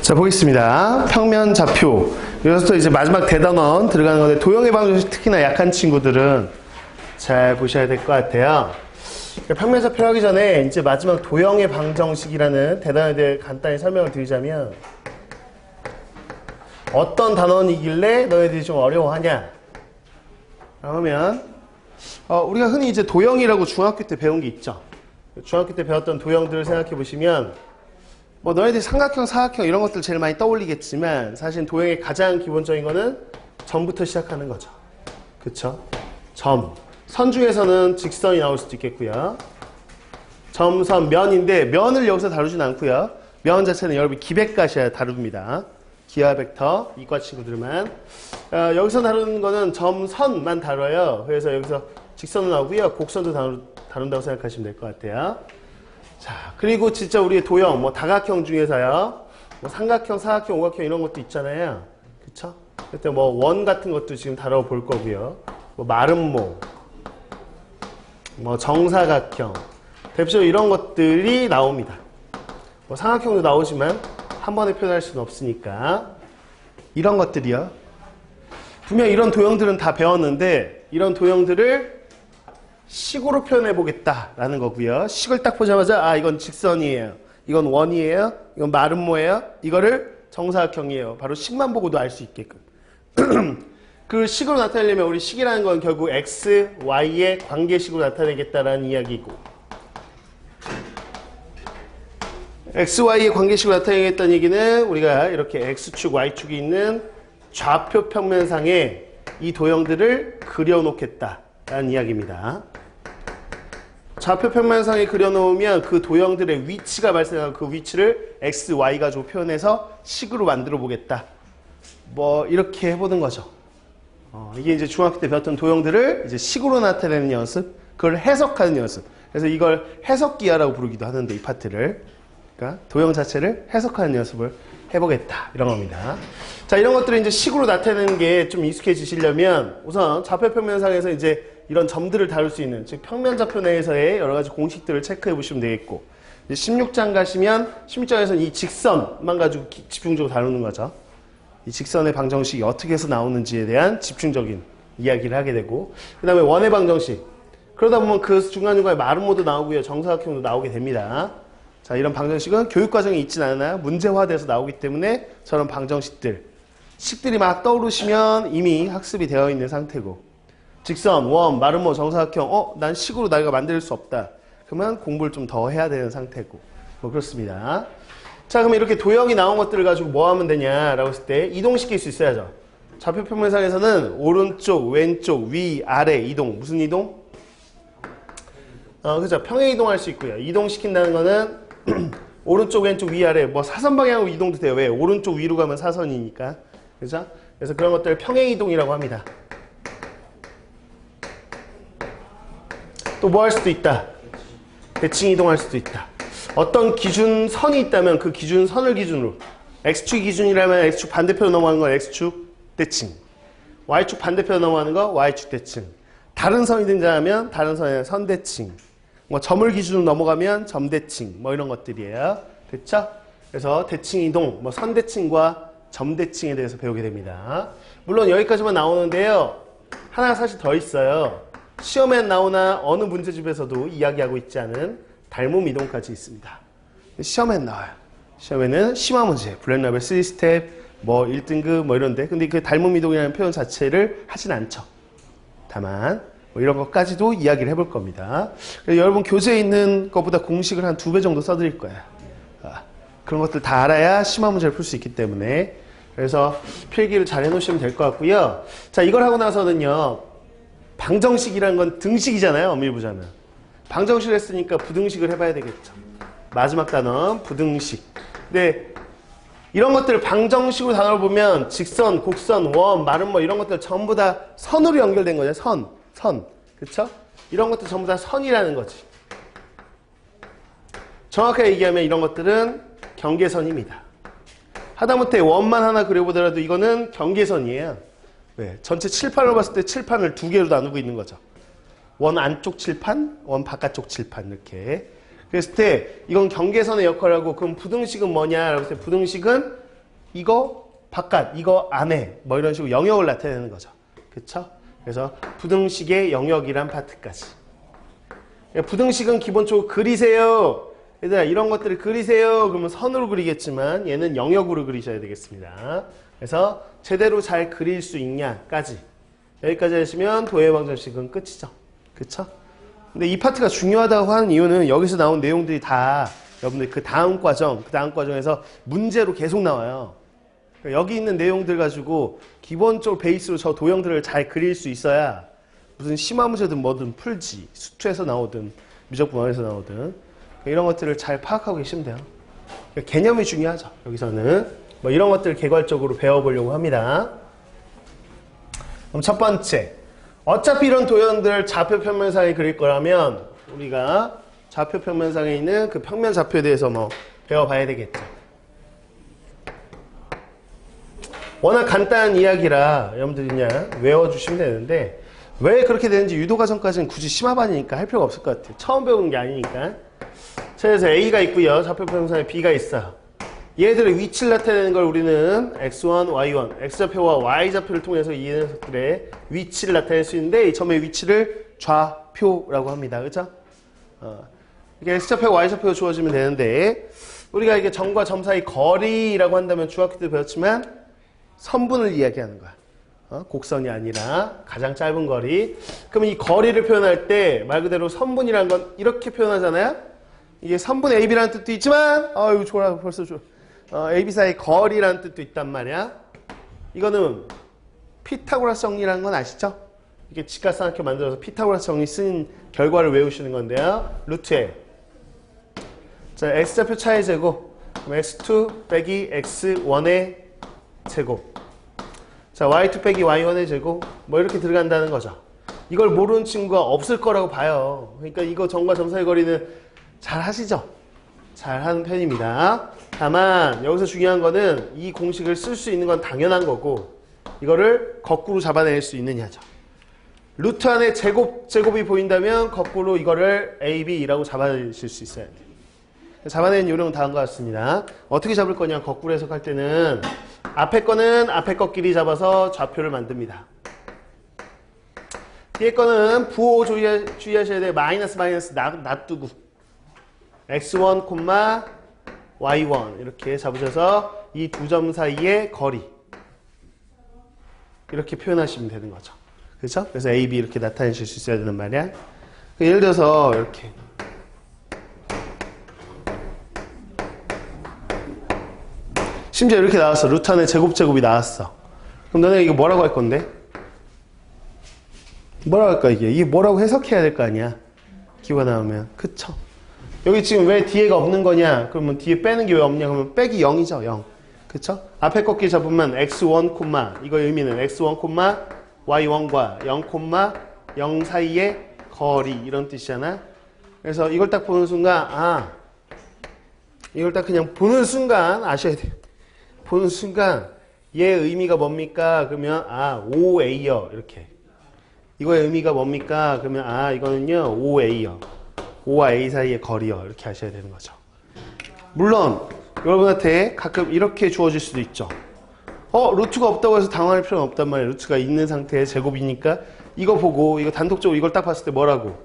자, 보겠습니다. 평면 좌표. 여기서 이제 마지막 대단원 들어가는 건데, 도형의 방정식 특히나 약한 친구들은 잘 보셔야 될 것 같아요. 평면 좌표 하기 전에 이제 마지막 도형의 방정식이라는 대단원에 대해 간단히 설명을 드리자면, 어떤 단원이길래 너희들이 좀 어려워하냐? 그러면 우리가 흔히 이제 도형이라고 중학교 때 배운 게 있죠. 중학교 때 배웠던 도형들을 생각해 보시면, 뭐 너희들이 삼각형, 사각형 이런 것들 제일 많이 떠올리겠지만, 사실 도형의 가장 기본적인 거는 점부터 시작하는 거죠. 그쵸? 점. 선 중에서는 직선이 나올 수도 있겠고요. 점, 선, 면인데 면을 여기서 다루진 않고요. 면 자체는 여러분 기백가셔야 다룹니다. 기하 벡터, 이과 친구들만. 여기서 다루는 거는 점, 선만 다뤄요. 그래서 여기서 직선은 나오고요. 곡선도 다룬다고 생각하시면 될 것 같아요. 자, 그리고 진짜 우리의 도형, 뭐 다각형 중에서요. 뭐 삼각형, 사각형, 오각형 이런 것도 있잖아요. 그쵸? 그때 뭐 원 같은 것도 지금 다뤄볼 거고요. 뭐 마름모, 뭐 정사각형. 대표적으로 이런 것들이 나옵니다. 뭐 삼각형도 나오지만 한 번에 표현할 수는 없으니까. 이런 것들이요. 분명 이런 도형들은 다 배웠는데, 이런 도형들을 식으로 표현해 보겠다라는 거고요. 식을 딱 보자마자 이건 직선이에요. 이건 원이에요. 이건 마름모예요. 이거를 정사각형이에요. 바로 식만 보고도 알 수 있게끔. 그 식으로 나타내려면 우리 식이라는 건 결국 x, y의 관계식으로 나타내겠다라는 이야기고, x, y의 관계식으로 나타내겠다는 얘기는 우리가 이렇게 x축, y축이 있는 좌표 평면상에 이 도형들을 그려놓겠다라는 이야기입니다. 좌표 평면상에 그려놓으면 그 도형들의 위치가 발생하고 그 위치를 x, y 가지고 표현해서 식으로 만들어 보겠다. 뭐 이렇게 해보는 거죠. 이게 이제 중학교 때 배웠던 도형들을 이제 식으로 나타내는 연습, 그걸 해석하는 연습. 그래서 이걸 해석기하라고 부르기도 하는데, 이 파트를. 그러니까 도형 자체를 해석하는 연습을 해보겠다. 이런 겁니다. 자, 이런 것들을 이제 식으로 나타내는 게 좀 익숙해지시려면 우선 좌표 평면상에서 이제 이런 점들을 다룰 수 있는, 즉 평면 좌표 내에서의 여러 가지 공식들을 체크해 보시면 되겠고, 이제 16장 가시면 16장에서는 이 직선만 가지고 집중적으로 다루는 거죠. 이 직선의 방정식이 어떻게 해서 나오는지에 대한 집중적인 이야기를 하게 되고, 그 다음에 원의 방정식. 그러다 보면 그 중간중간에 마름모도 나오고요. 정사각형도 나오게 됩니다. 자, 이런 방정식은 교육과정에 있진 않아요. 문제화돼서 나오기 때문에 저런 방정식들, 식들이 막 떠오르시면 이미 학습이 되어 있는 상태고, 직선, 원, 마름모, 정사각형, 난 식으로 내가 만들 수 없다. 그러면 공부를 좀 더 해야 되는 상태고, 뭐 그렇습니다. 자, 그럼 이렇게 도형이 나온 것들을 가지고 뭐 하면 되냐라고 했을 때 이동시킬 수 있어야죠. 좌표 평면상에서는 오른쪽, 왼쪽, 위, 아래 이동. 무슨 이동? 그죠. 평행 이동할 수 있고요. 이동시킨다는 거는 오른쪽, 왼쪽, 위, 아래 뭐 사선 방향으로 이동도 돼요. 왜? 오른쪽 위로 가면 사선이니까. 그죠? 그래서 그런 것들을 평행 이동이라고 합니다. 또 뭐 할 수도 있다. 대칭 이동할 수도 있다. 어떤 기준선이 있다면 그 기준선을 기준으로, x축 기준이라면 x축 반대편으로 넘어가는 건 x축 대칭, y축 반대편으로 넘어가는 거 y축 대칭, 다른 선이 등장하면 다른 선의 선 대칭, 뭐 점을 기준으로 넘어가면 점 대칭, 뭐 이런 것들이에요. 됐죠? 그래서 대칭 이동, 뭐 선 대칭과 점 대칭에 대해서 배우게 됩니다. 물론 여기까지만 나오는데요. 하나 사실 더 있어요. 시험에 나오나 어느 문제집에서도 이야기하고 있지 않은 닮음 이동까지 있습니다. 시험엔 나와요. 시험에는 심화 문제, 블랙라벨 3스텝, 뭐 1등급 뭐 이런데, 근데 그 닮음 이동이라는 표현 자체를 하진 않죠. 다만 뭐 이런 것까지도 이야기를 해볼 겁니다. 여러분 교재에 있는 것보다 공식을 한 2배 정도 써드릴 거예요. 그런 것들 다 알아야 심화 문제를 풀 수 있기 때문에, 그래서 필기를 잘 해놓으시면 될 것 같고요. 자, 이걸 하고 나서는요, 방정식이라는 건 등식이잖아요. 엄밀히 보자면. 방정식을 했으니까 부등식을 해봐야 되겠죠. 마지막 단원 부등식. 근데 이런 것들을 방정식으로 단어를 보면 직선, 곡선, 원, 마름모 이런 것들 전부 다 선으로 연결된 거죠. 선. 그쵸? 이런 것들 전부 다 선이라는 거지. 정확하게 얘기하면 이런 것들은 경계선입니다. 하다못해 원만 하나 그려보더라도 이거는 경계선이에요. 왜? 전체 칠판을 봤을 때 칠판을 2개로 나누고 있는 거죠. 원 안쪽 칠판, 원 바깥쪽 칠판 이렇게. 그랬을 때 이건 경계선의 역할을 하고, 그럼 부등식은 뭐냐라고 했을 때 부등식은 이거 바깥, 이거 안에 뭐 이런 식으로 영역을 나타내는 거죠. 그쵸? 그래서 부등식의 영역이란 파트까지. 부등식은 기본적으로 그리세요. 얘들아 이런 것들을 그리세요. 그러면 선으로 그리겠지만 얘는 영역으로 그리셔야 되겠습니다. 그래서 제대로 잘 그릴 수 있냐까지. 여기까지 하시면 도형방정식은 끝이죠. 그쵸? 근데 이 파트가 중요하다고 하는 이유는 여기서 나온 내용들이 다 여러분들 그 다음 과정에서 문제로 계속 나와요. 여기 있는 내용들 가지고 기본적으로 베이스로 저 도형들을 잘 그릴 수 있어야 무슨 심화 문제든 뭐든 풀지, 수투에서 나오든 미적분학에서 나오든 이런 것들을 잘 파악하고 계시면 돼요. 개념이 중요하죠. 여기서는 뭐 이런 것들을 개괄적으로 배워보려고 합니다. 그럼 첫 번째, 어차피 이런 도형들 좌표 평면상에 그릴 거라면 우리가 좌표 평면상에 있는 그 평면 좌표에 대해서 뭐 배워봐야 되겠죠. 워낙 간단한 이야기라 여러분들이 그냥 외워주시면 되는데 왜 그렇게 되는지 유도과정까지는 굳이 심화반이니까 할 필요가 없을 것 같아요. 처음 배우는 게 아니니까. 자, 그래서 A가 있고요. 좌표 평면상에 B가 있어. 얘들의 위치를 나타내는 걸 우리는 X1, Y1, X좌표와 Y좌표를 통해서 이 녀석들의 위치를 나타낼 수 있는데 이 점의 위치를 좌표라고 합니다. 그렇죠? 이게 X좌표, Y좌표가 주어지면 되는데 우리가 이게 점과 점 사이 거리라고 한다면 중학교 때 배웠지만 선분을 이야기하는 거야. 곡선이 아니라 가장 짧은 거리. 그러면 이 거리를 표현할 때 말 그대로 선분이라는 건 이렇게 표현하잖아요. 이게 선분 AB라는 뜻도 있지만 이거 좋아 벌써 좋아. AB 사이 거리라는 뜻도 있단 말이야. 이거는 피타고라스 정리라는 건 아시죠? 이게 직각삼각형 만들어서 피타고라스 정리 쓴 결과를 외우시는 건데요. 루트에 자 x좌표 차의 제곱 그럼 x2 빼기 x1의 제곱 자 y2 빼기 y1의 제곱 뭐 이렇게 들어간다는 거죠. 이걸 모르는 친구가 없을 거라고 봐요. 그러니까 이거 점과 점 사이 거리는 잘 하시죠? 잘 하는 편입니다. 다만 여기서 중요한 거는 이 공식을 쓸 수 있는 건 당연한 거고 이거를 거꾸로 잡아낼 수 있느냐죠. 루트 안에 제곱이 보인다면 거꾸로 이거를 AB라고 잡아내실 수 있어야 돼요. 잡아내는 요령은 다음과 같습니다. 어떻게 잡을 거냐 거꾸로 해석할 때는 앞에 거는 앞에 것끼리 잡아서 좌표를 만듭니다. 뒤에 거는 부호 주의하셔야 돼요. 마이너스 놔두고 x1, y1 이렇게 잡으셔서 이 두 점 사이의 거리 이렇게 표현하시면 되는 거죠. 그렇죠? 그래서 A, B 이렇게 나타내실 수 있어야 되는 말이야. 예를 들어서 이렇게 심지어 이렇게 나왔어. 루트 안에 제곱이 나왔어. 그럼 너네 이거 뭐라고 할 건데? 뭐라고 할까 이게? 이게 뭐라고 해석해야 될 거 아니야? 기호가 나오면. 그쵸? 여기 지금 왜 뒤에가 없는 거냐? 그러면 뒤에 빼는 게 왜 없냐? 그러면 빼기 0이죠. 0. 그쵸? 앞에 꺾기 잡으면 x1, 이거 의미는 x1, y1과 0, 0 사이의 거리 이런 뜻이잖아. 그래서 이걸 딱 보는 순간 이걸 딱 그냥 보는 순간 아셔야 돼요. 보는 순간 얘 의미가 뭡니까? 그러면 5A요. 이렇게. 이거의 의미가 뭡니까? 그러면 이거는요 5A요. 5와 A 사이의 거리요. 이렇게 하셔야 되는 거죠. 물론 여러분한테 가끔 이렇게 주어질 수도 있죠. 루트가 없다고 해서 당황할 필요는 없단 말이에요. 루트가 있는 상태의 제곱이니까 이거 보고 이거 단독적으로 이걸 딱 봤을 때 뭐라고?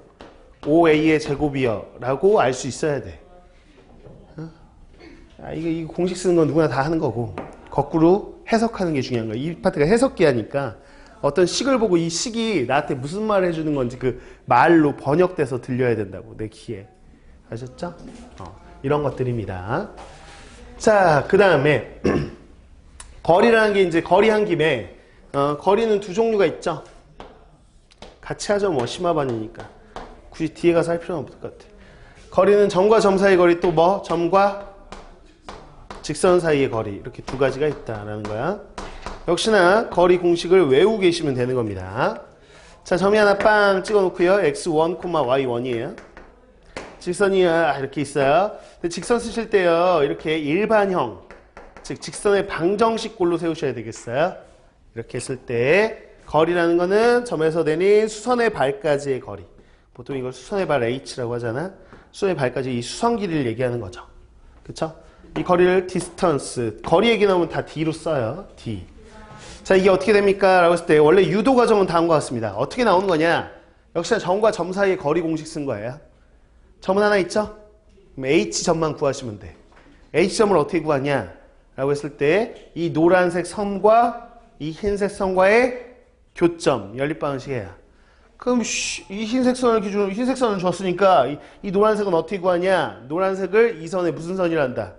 5A의 제곱이요. 라고 알 수 있어야 돼. 이거 공식 쓰는 건 누구나 다 하는 거고 거꾸로 해석하는 게 중요한 거예요. 이 파트가 해석기 하니까 어떤 식을 보고 이 식이 나한테 무슨 말을 해주는 건지 그 말로 번역돼서 들려야 된다고 내 귀에. 아셨죠? 이런 것들입니다. 자, 그 다음에 거리라는 게 이제 거리 한 김에 거리는 두 종류가 있죠. 같이 하죠. 뭐 심화반이니까 굳이 뒤에 가서 할 필요는 없을 것 같아. 거리는 점과 점 사이의 거리 또 뭐? 점과 직선 사이의 거리 이렇게 두 가지가 있다라는 거야. 역시나 거리 공식을 외우고 계시면 되는 겁니다. 자, 점이 하나 빵 찍어 놓고요. x1, y1이에요. 직선이 이렇게 있어요. 근데 직선 쓰실 때요. 이렇게 일반형, 즉 직선의 방정식 골로 세우셔야 되겠어요. 이렇게 했을 때 거리라는 거는 점에서 내린 수선의 발까지의 거리. 보통 이걸 수선의 발 H라고 하잖아. 수선의 발까지 이 수선 길이를 얘기하는 거죠. 그쵸? 이 거리를 distance, 거리 얘기 나오면 다 D로 써요. D. 자, 이게 어떻게 됩니까? 라고 했을 때 원래 유도 과정은 다음과 같습니다. 어떻게 나오는 거냐? 역시나 점과 점 사이의 거리 공식 쓴 거예요. 점은 하나 있죠? 그럼 H점만 구하시면 돼. H점을 어떻게 구하냐? 라고 했을 때 이 노란색 선과 이 흰색 선과의 교점, 연립방식이에요. 그럼 이 흰색 선을 기준으로 흰색 선을 줬으니까 이 노란색은 어떻게 구하냐? 노란색을 이 선에 무슨 선이란다?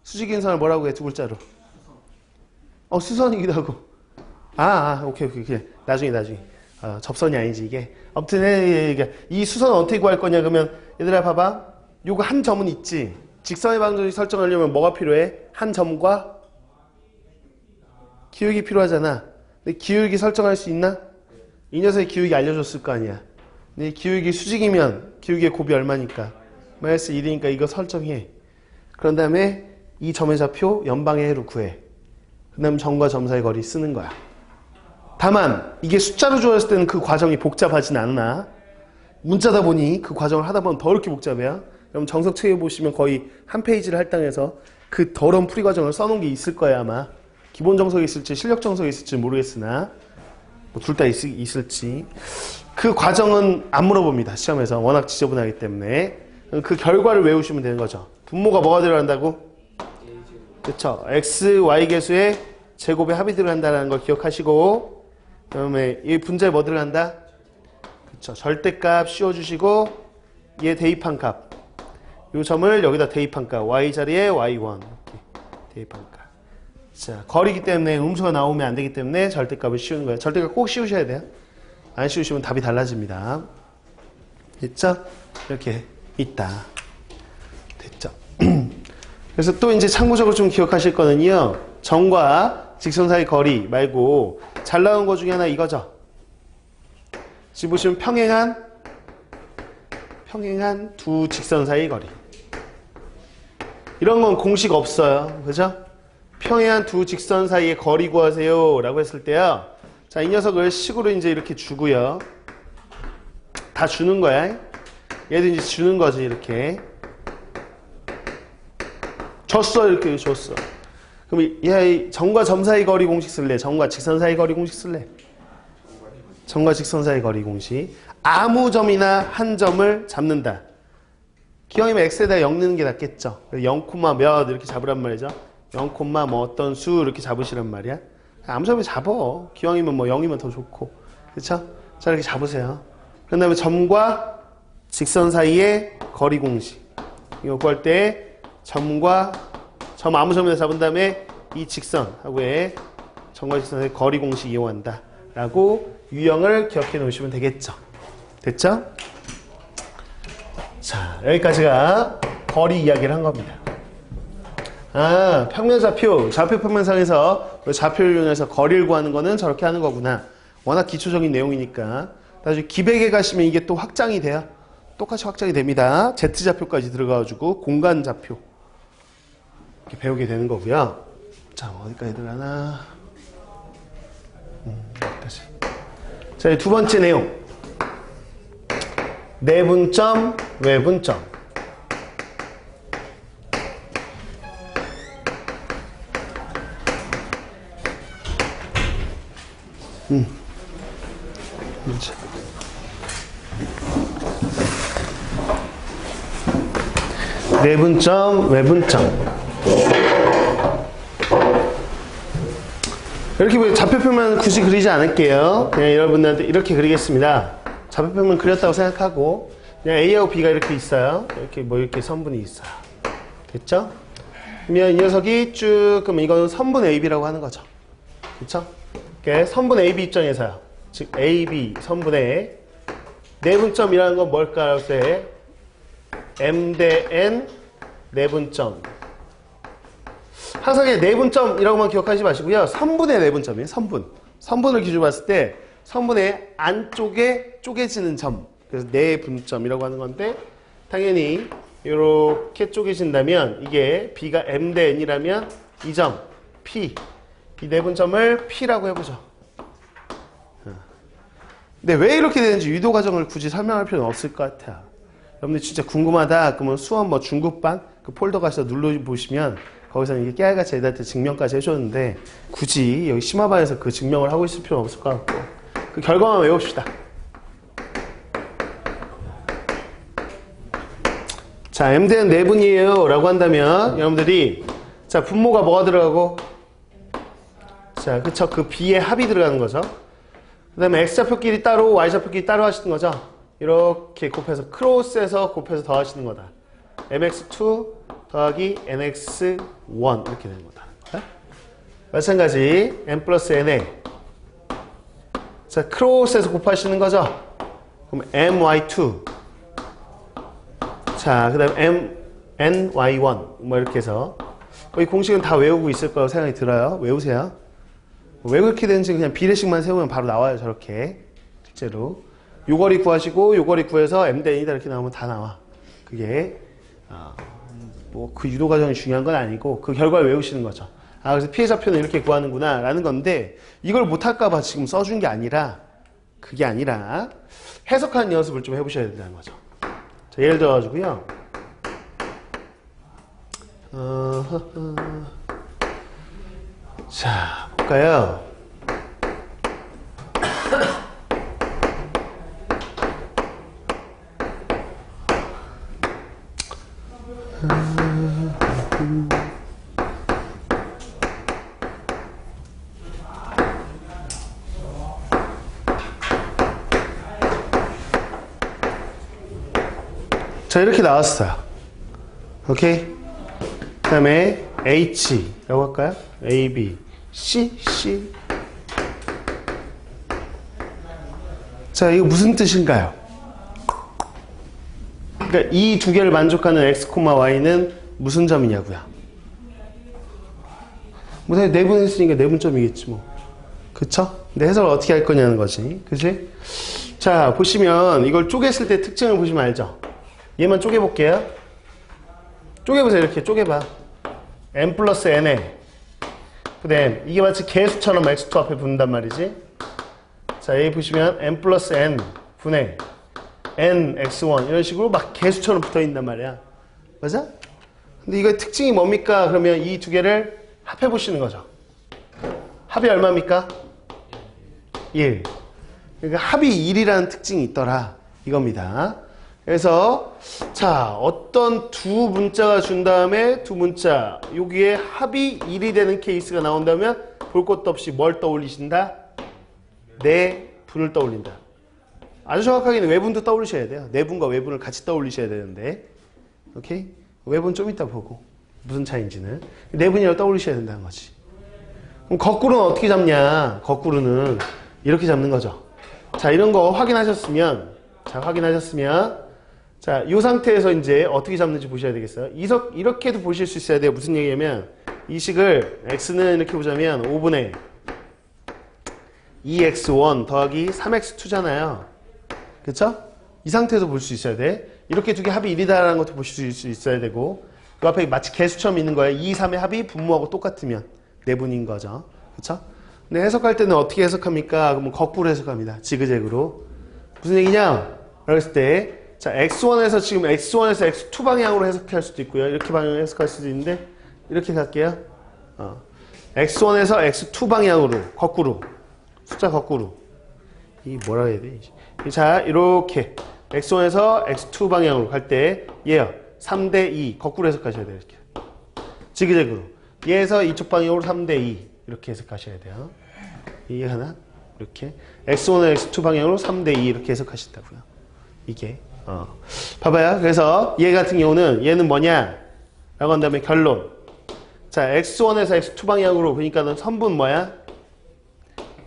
수직인 선을 뭐라고 해? 두 글자로. 수선이기도 하고. 오케이. 나중에. 접선이 아니지, 이게. 아무튼, 이 수선은 어떻게 구할 거냐, 그러면, 얘들아, 봐봐. 요거 한 점은 있지. 직선의 방정식 설정하려면 뭐가 필요해? 한 점과 기울기 필요하잖아. 근데 기울기 설정할 수 있나? 이 녀석의 기울기 알려줬을 거 아니야. 근데 기울기 수직이면 기울기의 곱이 얼마니까? 마이너스 1이니까 이거 설정해. 그런 다음에 이 점의 좌표 연방의 해로 구해. 그 다음 점과 점 사이 거리 쓰는 거야. 다만 이게 숫자로 주어졌을 때는 그 과정이 복잡하진 않으나 문자다 보니 그 과정을 하다 보면 더 이렇게 복잡해요. 여러분 정석 책에 보시면 거의 한 페이지를 할당해서 그 더러운 풀이 과정을 써놓은 게 있을 거야 아마. 기본 정석이 있을지 실력 정석이 있을지 모르겠으나 뭐 둘 다 있을지 그 과정은 안 물어봅니다. 시험에서 워낙 지저분하기 때문에 그 결과를 외우시면 되는 거죠. 분모가 뭐가 들어간다고? 그쵸. x, y 계수의 제곱에 합이 들어간다는 걸 기억하시고 그 다음에 이 분자에 뭐 들어간다? 그쵸. 절대값 씌워주시고 얘 대입한 값 이 점을 여기다 대입한 값 y 자리에 y1 이렇게 대입한 값. 자, 거리기 때문에 음수가 나오면 안 되기 때문에 절대값을 씌우는 거예요. 절대값 꼭 씌우셔야 돼요. 안 씌우시면 답이 달라집니다. 됐죠? 이렇게 있다. 됐죠? 그래서 또 이제 참고적으로 좀 기억하실 거는요. 점과 직선 사이 거리 말고 잘 나온 거 중에 하나 이거죠. 지금 보시면 평행한 두 직선 사이 거리. 이런 건 공식 없어요. 그죠? 평행한 두 직선 사이의 거리 구하세요 라고 했을 때요. 자, 이 녀석을 식으로 이제 이렇게 주고요. 다 주는 거야. 얘도 이제 주는 거지, 이렇게. 줬어, 이렇게 줬어. 그럼 이 점과 점 사이 거리 공식 쓸래? 점과 직선 사이 거리 공식 쓸래? 점과 직선 사이 거리 공식. 아무 점이나 한 점을 잡는다. 기왕이면 x에다 0 넣는 게 낫겠죠. 0, 몇 이렇게 잡으란 말이죠. 0, 뭐 어떤 수 이렇게 잡으시란 말이야. 아무 점에 잡어. 기왕이면 뭐 0이면 더 좋고. 그쵸? 자, 이렇게 잡으세요. 그 다음에 점과 직선 사이의 거리 공식. 이거 구할 때 점과 점 아무 점에다 잡은 다음에 이 직선하고의 점과 직선의 거리 공식 이용한다. 라고 유형을 기억해 놓으시면 되겠죠. 됐죠? 자, 여기까지가 거리 이야기를 한 겁니다. 평면좌표, 좌표 평면상에서 좌표를 이용해서 거리를 구하는 거는 저렇게 하는 거구나. 워낙 기초적인 내용이니까. 나중에 기백에 가시면 이게 또 확장이 돼요. 똑같이 확장이 됩니다. Z좌표까지 들어가가지고 공간좌표 이렇게 배우게 되는 거고요. 자, 어디까지 들어가나? 여기까지. 자, 두 번째 내용. 내분점, 외분점. 내분점, 외분점. 이렇게 좌표표면 굳이 그리지 않을게요. 그냥 여러분들한테 이렇게 그리겠습니다. 좌표표면 그렸다고 생각하고 그냥 A하고 B가 이렇게 있어요. 이렇게 뭐 이렇게 선분이 있어요. 됐죠? 그러면 이 녀석이 쭉 그럼 이거는 선분 AB라고 하는 거죠. 그렇죠? 선분 AB 입장에서요. 즉 AB 선분의 내분점이라는 건 뭘까 할 때 M 대 N 내분점. 항상 내분점이라고만 기억하지 마시고요. 선분의 내분점이에요. 선분을 기준으로 봤을 때 선분의 안쪽에 쪼개지는 점. 그래서 내분점이라고 하는 건데 당연히 이렇게 쪼개진다면 이게 B가 M 대 N이라면 이 점 P. 이 내분점을 P라고 해보죠. 근데 왜 이렇게 되는지 유도 과정을 굳이 설명할 필요는 없을 것 같아요. 여러분들 진짜 궁금하다 그러면 수업 뭐 중급반 그 폴더 가서 눌러보시면 거기서는 이게 깨알같이 애들한테 증명까지 해줬는데 굳이 여기 심화반에서 그 증명을 하고 있을 필요는 없을 것 같고 그 결과만 외웁시다. 자, m대는 내분이에요 라고 한다면 여러분들이 자 분모가 뭐가 들어가고 자 그쵸 그 b의 합이 들어가는 거죠. 그 다음에 x좌표끼리 따로 y좌표끼리 따로 하시는 거죠. 이렇게 곱해서 크로스해서 곱해서 더하시는 거다. mx2 더하기 nx1 이렇게 되는 거다. 네? 마찬가지 n 플러스 n에 자 크로스해서 곱하시는 거죠. 그럼 my2 자 그 다음에 ny1 뭐 이렇게 해서 이 공식은 다 외우고 있을 거라고 생각이 들어요. 외우세요. 왜 그렇게 되는지 그냥 비례식만 세우면 바로 나와요. 저렇게 실제로 요거리 구하시고 요거리 구해서 m 대 n이다 이렇게 나오면 다 나와. 그게 뭐 그 유도 과정이 중요한 건 아니고 그 결과를 외우시는 거죠. 아 그래서 피해자표는 이렇게 구하는구나 라는 건데 이걸 못할까봐 지금 써준 게 아니라 그게 아니라 해석하는 연습을 좀 해보셔야 된다는 거죠. 자, 예를 들어가지고요. 자, 볼까요? 자, 이렇게 나왔어요. 오케이? 그 다음에 H라고 할까요? A, B, C, C. 자, 이거 무슨 뜻인가요? 그러니까 이 두 개를 만족하는 X, Y는 무슨 점이냐고요? 뭐, 내분했으니까 내분점이겠지, 뭐. 그쵸? 근데 해석을 어떻게 할 거냐는 거지. 그치? 자, 보시면 이걸 쪼갰을 때 특징을 보시면 알죠? 얘만 쪼개볼게요. 쪼개보세요. 이렇게 쪼개봐. n 플러스 n에 그 다음 이게 마치 개수처럼 x2 앞에 붙는단 말이지. 자 여기 보시면 n 플러스 n 분의 n x1 이런 식으로 막 개수처럼 붙어있단 말이야. 맞아? 근데 이거의 특징이 뭡니까? 그러면 이 두 개를 합해보시는 거죠. 합이 얼마입니까? 1. 그러니까 합이 1이라는 특징이 있더라 이겁니다. 그래서 자 어떤 두 문자가 준 다음에 두 문자 여기에 합이 1이 되는 케이스가 나온다면 볼 것도 없이 뭘 떠올리신다? 내분을 떠올린다. 아주 정확하게는 외분도 떠올리셔야 돼요. 내분과 외분을 같이 떠올리셔야 되는데 오케이? 외분 좀 이따 보고 무슨 차이인지는 내분이라고 떠올리셔야 된다는 거지. 그럼 거꾸로는 어떻게 잡냐? 거꾸로는 이렇게 잡는 거죠. 자 이런 거 확인하셨으면 자, 이 상태에서 이제 어떻게 잡는지 보셔야 되겠어요. 이렇게도 보실 수 있어야 돼요. 무슨 얘기냐면, 이 식을, x는 이렇게 보자면, 5분의 2x1 더하기 3x2잖아요. 그쵸? 이 상태에서 볼 수 있어야 돼. 이렇게 두 개 합이 1이다라는 것도 보실 수 있어야 되고, 그 앞에 마치 개수처럼 있는 거예요. 2, 3의 합이 분모하고 똑같으면 내분인 거죠. 그쵸? 근데 해석할 때는 어떻게 해석합니까? 그러면 거꾸로 해석합니다. 지그재그로. 무슨 얘기냐? 그랬을 때, 자, x1에서 지금 x1에서 x2 방향으로 해석할 수도 있고요. 이렇게 방향으로 해석할 수도 있는데, 이렇게 갈게요. x1에서 x2 방향으로, 거꾸로. 숫자 거꾸로. 이 뭐라 해야 돼? 자, 이렇게. x1에서 x2 방향으로 갈 때, 얘요. 3대2. 거꾸로 해석하셔야 돼요. 이렇게. 지그재그로. 얘에서 이쪽 방향으로 3대2. 이렇게 해석하셔야 돼요. 이게 하나. 이렇게. x1에서 x2 방향으로 3대2. 이렇게 해석하신다고요. 이게. 봐봐요. 그래서 얘 같은 경우는 얘는 뭐냐? 라고 한 다음에 결론. 자, x1에서 x2 방향으로 그러니까는 선분 뭐야?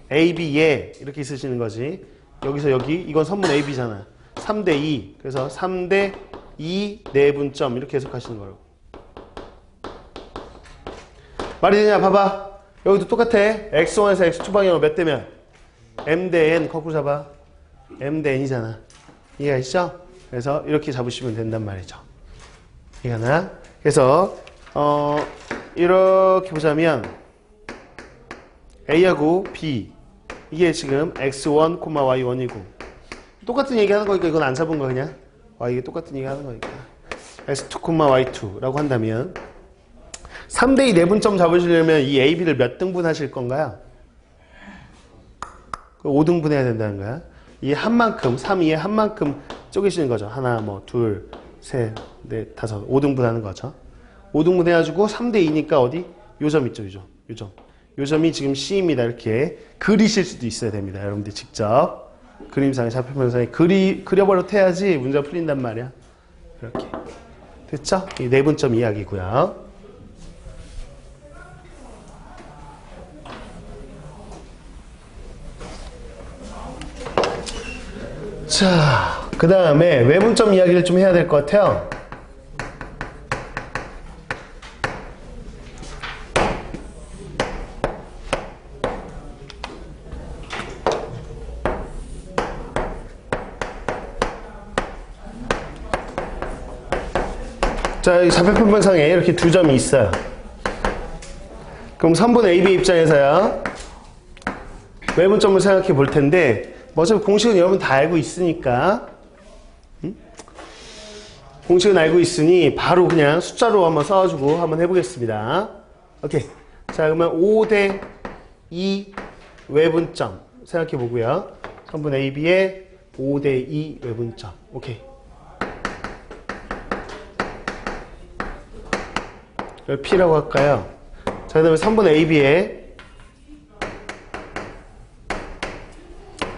a, b, 얘 이렇게 쓰시는 거지. 여기서 여기 이건 선분 a, b잖아. 3대 2. 그래서 3대 2 내분점 이렇게 해석하시는 거라고. 말이 되냐? 봐봐. 여기도 똑같아. x1에서 x2 방향으로 몇 대면? m 대 n 거꾸로 잡아. m 대 n이잖아. 이해가 있죠? 그래서 이렇게 잡으시면 된단 말이죠. 이해가나? 그래서 이렇게 보자면 A하고 B 이게 지금 X1, Y1이고 똑같은 얘기 하는 거니까 이건 안 잡은 거 그냥 이게 똑같은 얘기 하는 거니까 x2, y2라고 한다면 3대2 내분점 잡으시려면 이 a, b를 몇 등분 하실 건가요? 5등분 해야 된다는 거야. 이 한 만큼, 3, 2에 한 만큼 쪼개시는 거죠. 하나, 뭐, 둘, 셋, 넷, 다섯, 5등분 하는 거죠. 5등분 해가지고 3대2니까 어디? 요 점 있죠, 요 점. 요 점. 요 점이 지금 C입니다. 이렇게 그리실 수도 있어야 됩니다. 여러분들 직접. 그림상에 좌표평면상에 그려버려 해야지 문제가 풀린단 말이야. 이렇게. 됐죠? 이 내분점 이야기고요. 자, 그 다음에 외분점 이야기를 좀 해야 될 것 같아요. 자, 이 좌표평면상에 이렇게 두 점이 있어요. 그럼 선분 AB 입장에서요, 외분점을 생각해 볼 텐데, 뭐 어차피 공식은 여러분 다 알고 있으니까, 공식은 알고 있으니 바로 그냥 숫자로 한번 써가지고 한번 해보겠습니다. 오케이. 자, 그러면 5대 2 외분점 생각해 보고요. 선분 AB의 5대 2 외분점. 오케이. 이걸 P라고 할까요? 자, 그 다음에 3분 AB에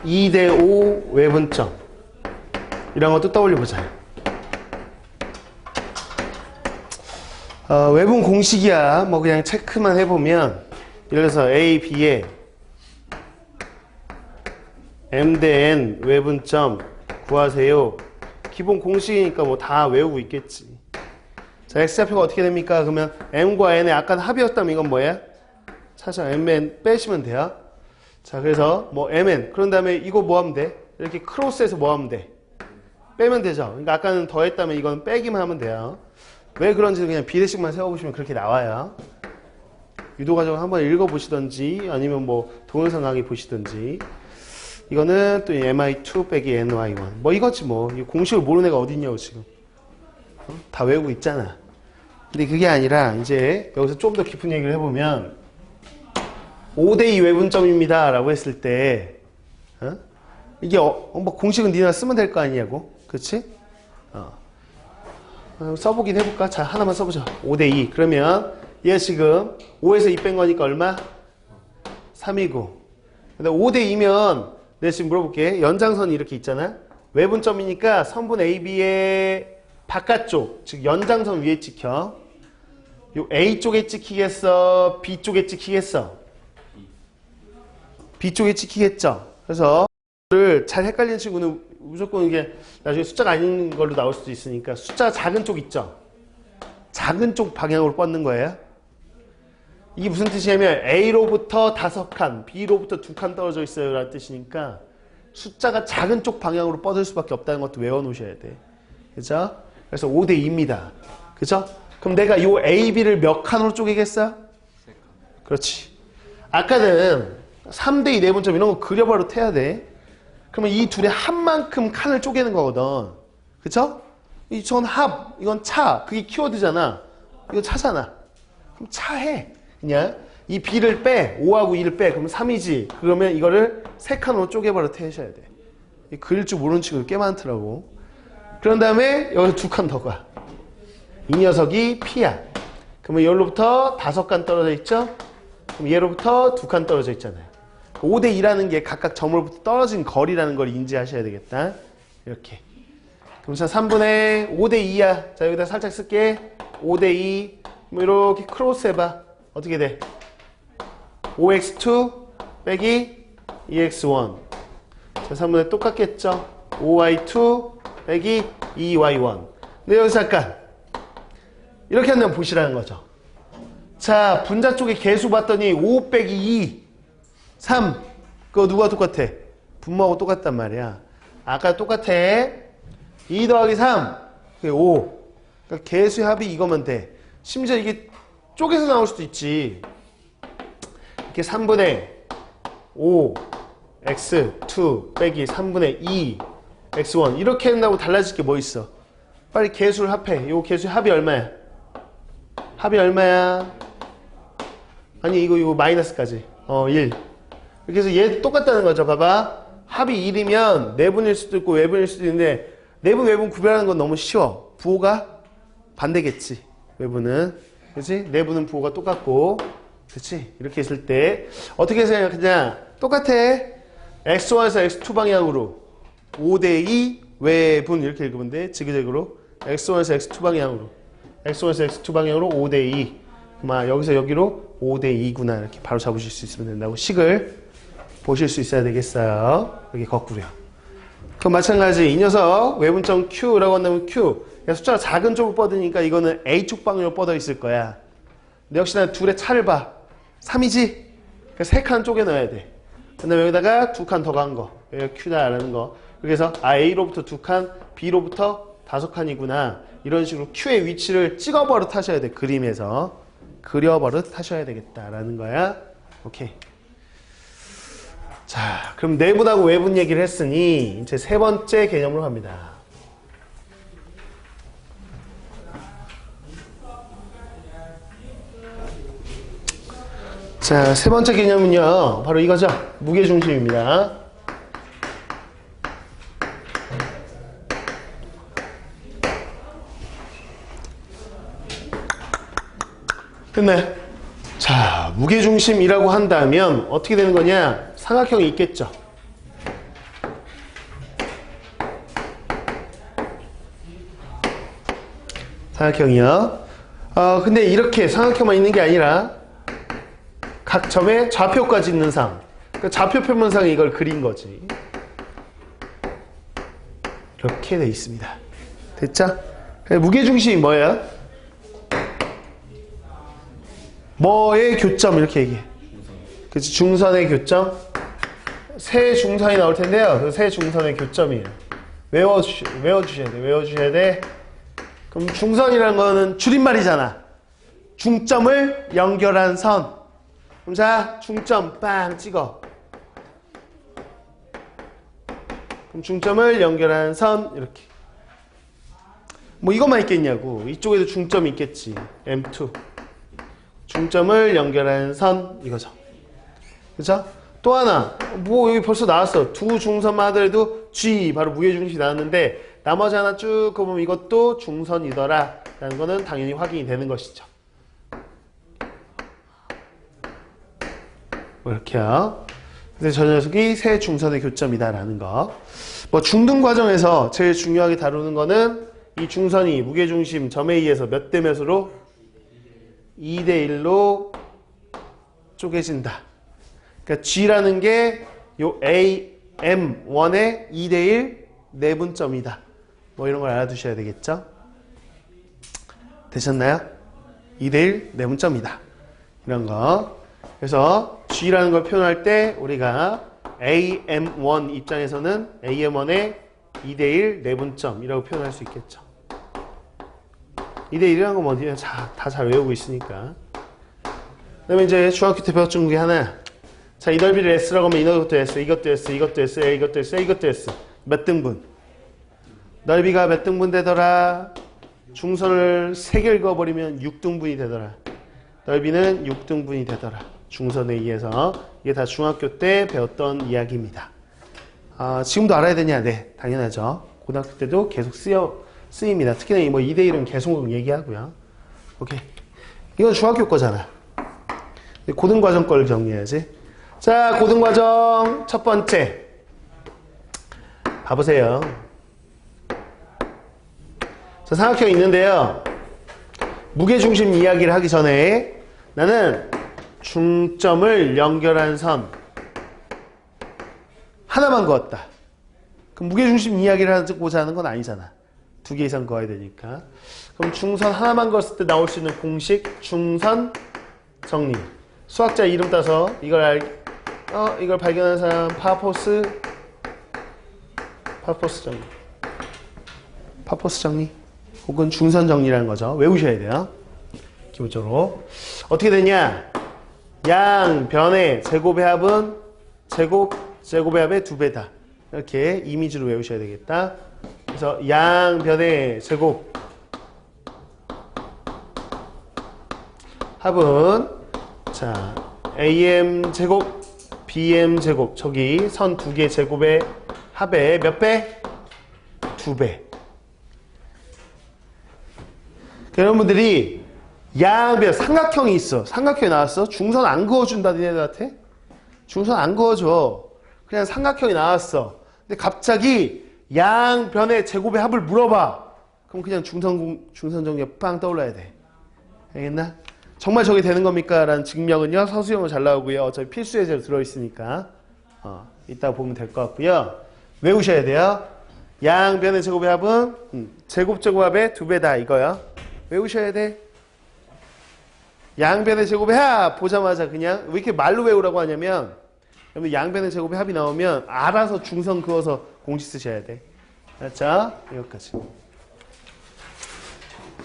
2대 5 외분점. 이런 것도 떠올려보자. 외분 공식이야. 뭐 그냥 체크만 해보면, 예를 들어서 A, B에 M 대 N 외분점 구하세요. 기본 공식이니까 뭐 다 외우고 있겠지. 자, X좌표가 어떻게 됩니까? 그러면 M과 N의 아까 합이었다면 이건 뭐야? 사실 MN 빼시면 돼요. 자, 그래서 뭐 MN, 그런 다음에 이거 뭐 하면 돼? 이렇게 크로스해서 뭐 하면 돼? 빼면 되죠. 그러니까 아까는 더했다면 이건 빼기만 하면 돼요. 왜 그런지 그냥 비례식만 세워보시면 그렇게 나와요. 유도과정을 한번 읽어보시던지 아니면 뭐 동영상 강의 보시던지. 이거는 또 mi2 빼기 ny1 뭐 이거지 뭐. 이 공식을 모르는 애가 어딨냐고 지금. 다 외우고 있잖아. 근데 그게 아니라 이제 여기서 좀 더 깊은 얘기를 해보면 5대2 외분점입니다 라고 했을 때 이게 뭐 공식은 니나 쓰면 될 거 아니냐고. 그치? 써보긴 해볼까? 자, 하나만 써보자. 5대2. 그러면 얘 지금 5에서 2 뺀 거니까 얼마? 3이고. 근데 5대2면 내가 지금 물어볼게. 연장선이 이렇게 있잖아. 외분점이니까 선분 AB의 바깥쪽, 즉 연장선 위에 찍혀. 요 A 쪽에 찍히겠어? B 쪽에 찍히겠어? B 쪽에 찍히겠죠? 그래서 잘 헷갈리는 친구는 무조건 이게 나중에 숫자가 아닌 걸로 나올 수도 있으니까 숫자 작은 쪽 있죠? 작은 쪽 방향으로 뻗는 거예요. 이게 무슨 뜻이냐면 A로부터 5칸, B로부터 2칸 떨어져 있어요 라는 뜻이니까 숫자가 작은 쪽 방향으로 뻗을 수밖에 없다는 것도 외워 놓으셔야 돼. 그죠? 그래서 5대2입니다. 그죠? 그럼 내가 요 A, B를 몇 칸으로 쪼개겠어? 3칸. 그렇지. 아까는 3대2 내분점 이런 거 그려바로 태야 돼. 그러면 이 둘의 합만큼 칸을 쪼개는 거거든. 그쵸? 이건 합, 이건 차. 그게 키워드잖아. 이거 차잖아. 그럼 차해. 그냥 이 B를 빼. 5하고 2를 빼. 그러면 3이지. 그러면 이거를 3칸으로 쪼개버려 태셔야 돼. 그릴 줄 모르는 친구들 꽤 많더라고. 그런 다음에 여기서 2칸 더 가. 이 녀석이 P야. 그러면 여기로부터 5칸 떨어져 있죠? 그럼 얘로부터 2칸 떨어져 있잖아요. 5대2라는 게 각각 점으로부터 떨어진 거리라는 걸 인지하셔야 되겠다. 이렇게. 그럼 자, 3분의 5대2야. 자, 여기다 살짝 쓸게. 5대2. 뭐 이렇게 크로스 해봐. 어떻게 돼? 5x2 빼기 2x1. 자, 3분의 똑같겠죠? 5y2 빼기 2y1. 근데 여기서 잠깐. 이렇게 한다면 보시라는 거죠. 자, 분자 쪽에 개수 봤더니 5 빼기 2. 3. 그거 누가 똑같아? 분모하고 똑같단 말이야. 아까 똑같아. 2 더하기 3. 그게 5. 그러니까 개수의 합이 이거면 돼. 심지어 이게 쪼개서 나올 수도 있지. 이렇게 3분의 5 x2 빼기 3분의 2 x1 이렇게 한다고 달라질 게 뭐 있어? 빨리 개수를 합해. 요 개수 합이 얼마야? 합이 얼마야? 아니 이거 마이너스까지 1. 이렇게 해서 얘 똑같다는 거죠. 봐봐. 합이 1이면 내분일 수도 있고 외분일 수도 있는데 내분 외분 구별하는 건 너무 쉬워. 부호가 반대겠지. 외분은 그렇지? 내분은 부호가 똑같고 그렇지? 이렇게 했을 때 어떻게 생각하냐? 똑같아. x1에서 x2 방향으로 5대2 외분 이렇게 읽으면 돼. 지그재그로 x1에서 x2 방향으로 x1에서 x2 방향으로 5대2 여기서 여기로 5대2구나 이렇게 바로 잡으실 수 있으면 된다고 식을 보실 수 있어야 되겠어요. 여기 거꾸로요. 그럼 마찬가지 이 녀석 외분점 Q라고 한다면 Q 숫자가 작은 쪽으로 뻗으니까 이거는 A축 방향으로 뻗어 있을 거야. 근데 역시나 둘의 차를 봐. 3이지? 그러니까 3칸 쪼개 넣어야 돼. 그 다음에 여기다가 2칸 더 간 거. 여기가 Q다라는 거. 그래서 A로부터 2칸, B로부터 5칸이구나. 이런 식으로 Q의 위치를 찍어버릇 하셔야 돼. 그림에서. 그려버릇 하셔야 되겠다라는 거야. 오케이. 자, 그럼 내분하고 외분 얘기를 했으니 이제 세 번째 개념으로 갑니다. 자, 세 번째 개념은요. 바로 이거죠. 무게중심입니다. 됐네. 자, 무게중심이라고 한다면 어떻게 되는 거냐? 삼각형이 있겠죠. 삼각형이요. 근데 이렇게 삼각형만 있는 게 아니라 각 점에 좌표까지 있는 상. 그러니까 좌표 표면상에 이걸 그린 거지. 이렇게 돼 있습니다. 됐죠? 무게중심이 뭐야? 뭐의 교점 이렇게 얘기해. 그치? 중선의 교점. 세 중선이 나올 텐데요. 그 세 중선의 교점이에요. 외워주셔야 돼. 외워주셔야 돼. 그럼 중선이라는 거는 줄임말이잖아. 중점을 연결한 선. 그럼 자, 중점 빵 찍어. 그럼 중점을 연결한 선 이렇게. 뭐 이것만 있겠냐고. 이쪽에도 중점이 있겠지. M2. 중점을 연결한 선 이거죠. 그쵸? 또 하나 뭐 여기 벌써 나왔어. 두 중선만 하더라도 G 바로 무게중심이 나왔는데 나머지 하나 쭉 보면 이것도 중선이더라 라는 거는 당연히 확인이 되는 것이죠. 뭐 이렇게요. 그래서 저 녀석이 세 중선의 교점이다 라는 거. 뭐 중등 과정에서 제일 중요하게 다루는 거는 이 중선이 무게중심 점에 의해서 몇 대 몇으로 2대1로 쪼개진다. 그러니까 G라는 게 요 AM1의 2대1 내분점이다. 뭐 이런 걸 알아두셔야 되겠죠? 되셨나요? 2대1 내분점이다. 이런 거. 그래서 G라는 걸 표현할 때 우리가 AM1 입장에서는 AM1의 2대1 내분점이라고 표현할 수 있겠죠. 2대1이라는 건 뭐냐? 다 잘 외우고 있으니까. 그 다음에 이제 중학교 때 배웠던 중에 하나. 자, 이 넓이를 S라고 하면 이것도 S, 이것도 S, 이것도 S, 이것도 S, 이것도 S. 몇 등분? 넓이가 몇 등분 되더라? 중선을 3개 읽어버리면 6등분이 되더라. 넓이는 6등분이 되더라. 중선에 의해서. 이게 다 중학교 때 배웠던 이야기입니다. 지금도 알아야 되냐? 네, 당연하죠. 고등학교 때도 계속 쓰입니다. 특히나 뭐 2대1은 계속 얘기하고요. 오케이. 이건 중학교 거잖아. 고등과정 걸 정리해야지. 자, 고등과정 첫 번째. 봐보세요. 자, 삼각형이 있는데요. 무게중심 이야기를 하기 전에 나는 중점을 연결한 선 하나만 그었다. 그럼 무게중심 이야기를 하고자 하는 건 아니잖아. 2개 이상 그어야 되니까. 그럼 중선 하나만 그었을 때 나올 수 있는 공식 중선 정리. 수학자 이름 따서 이걸 발견한 사람 파포스 정리. 파포스 정리. 혹은 중선 정리라는 거죠. 외우셔야 돼요. 기본적으로. 어떻게 되냐? 양, 변의 제곱의 합은 제곱의 합의 2배다. 이렇게 이미지로 외우셔야 되겠다. 그래서 양변의 제곱 합은 자 AM 제곱 BM 제곱 저기 선 두 개 제곱의 합의 몇 배? 2배. 여러분들이 양변 삼각형이 있어. 삼각형이 나왔어. 중선 안 그어준다 니네들한테. 중선 안 그어줘. 그냥 삼각형이 나왔어. 근데 갑자기 양변의 제곱의 합을 물어봐. 그럼 그냥 중선정리가 빵 떠올라야 돼. 알겠나? 정말 저게 되는 겁니까? 라는 증명은요. 서술형으로 잘 나오고요. 어차피 필수 예제로 들어있으니까 이따가 보면 될 것 같고요. 외우셔야 돼요. 양변의 제곱의 합은 제곱제곱합의 2배다 이거요. 외우셔야 돼. 양변의 제곱의 합 보자마자 그냥 왜 이렇게 말로 외우라고 하냐면 여러분 양변의 제곱의 합이 나오면 알아서 중선 그어서 공식 쓰셔야 돼. 자 여기까지.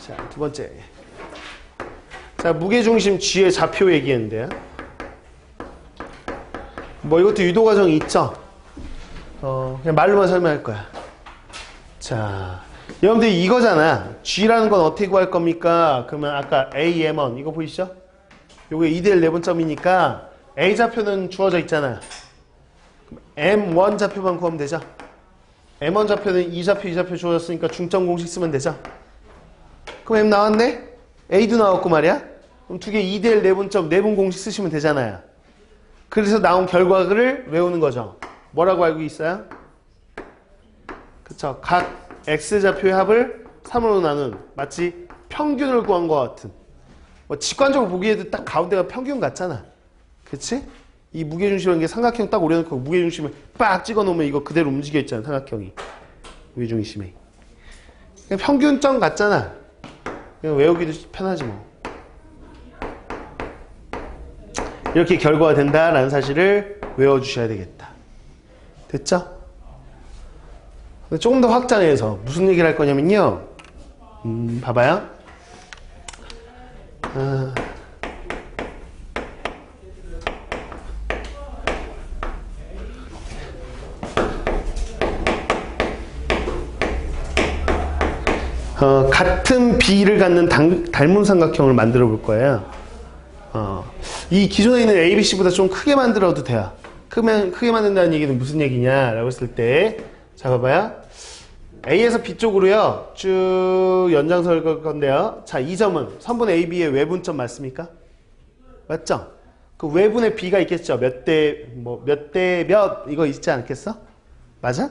자 두 번째. 자 무게중심 G의 좌표 얘기했는데요. 뭐 이것도 유도 과정이 있죠. 그냥 말로만 설명할 거야. 자 여러분들 이거잖아. G라는 건 어떻게 구할 겁니까? 그러면 아까 A, M1 이거 보이시죠? 요게 2대1 내분점이니까 A 좌표는 주어져 있잖아. M1 좌표만 구하면 되죠. M1 좌표는 이 좌표 주어졌으니까 중점 공식 쓰면 되죠. 그럼 M 나왔네? A도 나왔고 말이야. 그럼 두 개 2대1 내분점 내분 공식 쓰시면 되잖아요. 그래서 나온 결과를 외우는 거죠. 뭐라고 알고 있어요? 그쵸. 각 X좌표의 합을 3으로 나눈 마치 평균을 구한 것 같은 뭐 직관적으로 보기에도 딱 가운데가 평균 같잖아. 그치? 이 무게중심이라는 게 삼각형 딱 오려놓고 무게중심을 빡 찍어놓으면 이거 그대로 움직여 있잖아. 삼각형이 무게중심이 그냥 평균점 같잖아. 그냥 외우기도 편하지 뭐. 이렇게 결과가 된다라는 사실을 외워주셔야 되겠다. 됐죠? 조금 더 확장해서 무슨 얘기를 할 거냐면요. 봐봐요. 같은 비를 갖는 닮은 삼각형을 만들어 볼 거예요. 이 기존에 있는 ABC보다 좀 크게 만들어도 돼요. 크게 만든다는 얘기는 무슨 얘기냐라고 했을 때, 자, 봐봐요. A에서 B 쪽으로요, 쭉 연장선을 걸 건데요. 자, 이 점은 선분 AB의 외분점 맞습니까? 맞죠? 그 외분에 B가 있겠죠? 몇 대 몇, 이거 있지 않겠어? 맞아?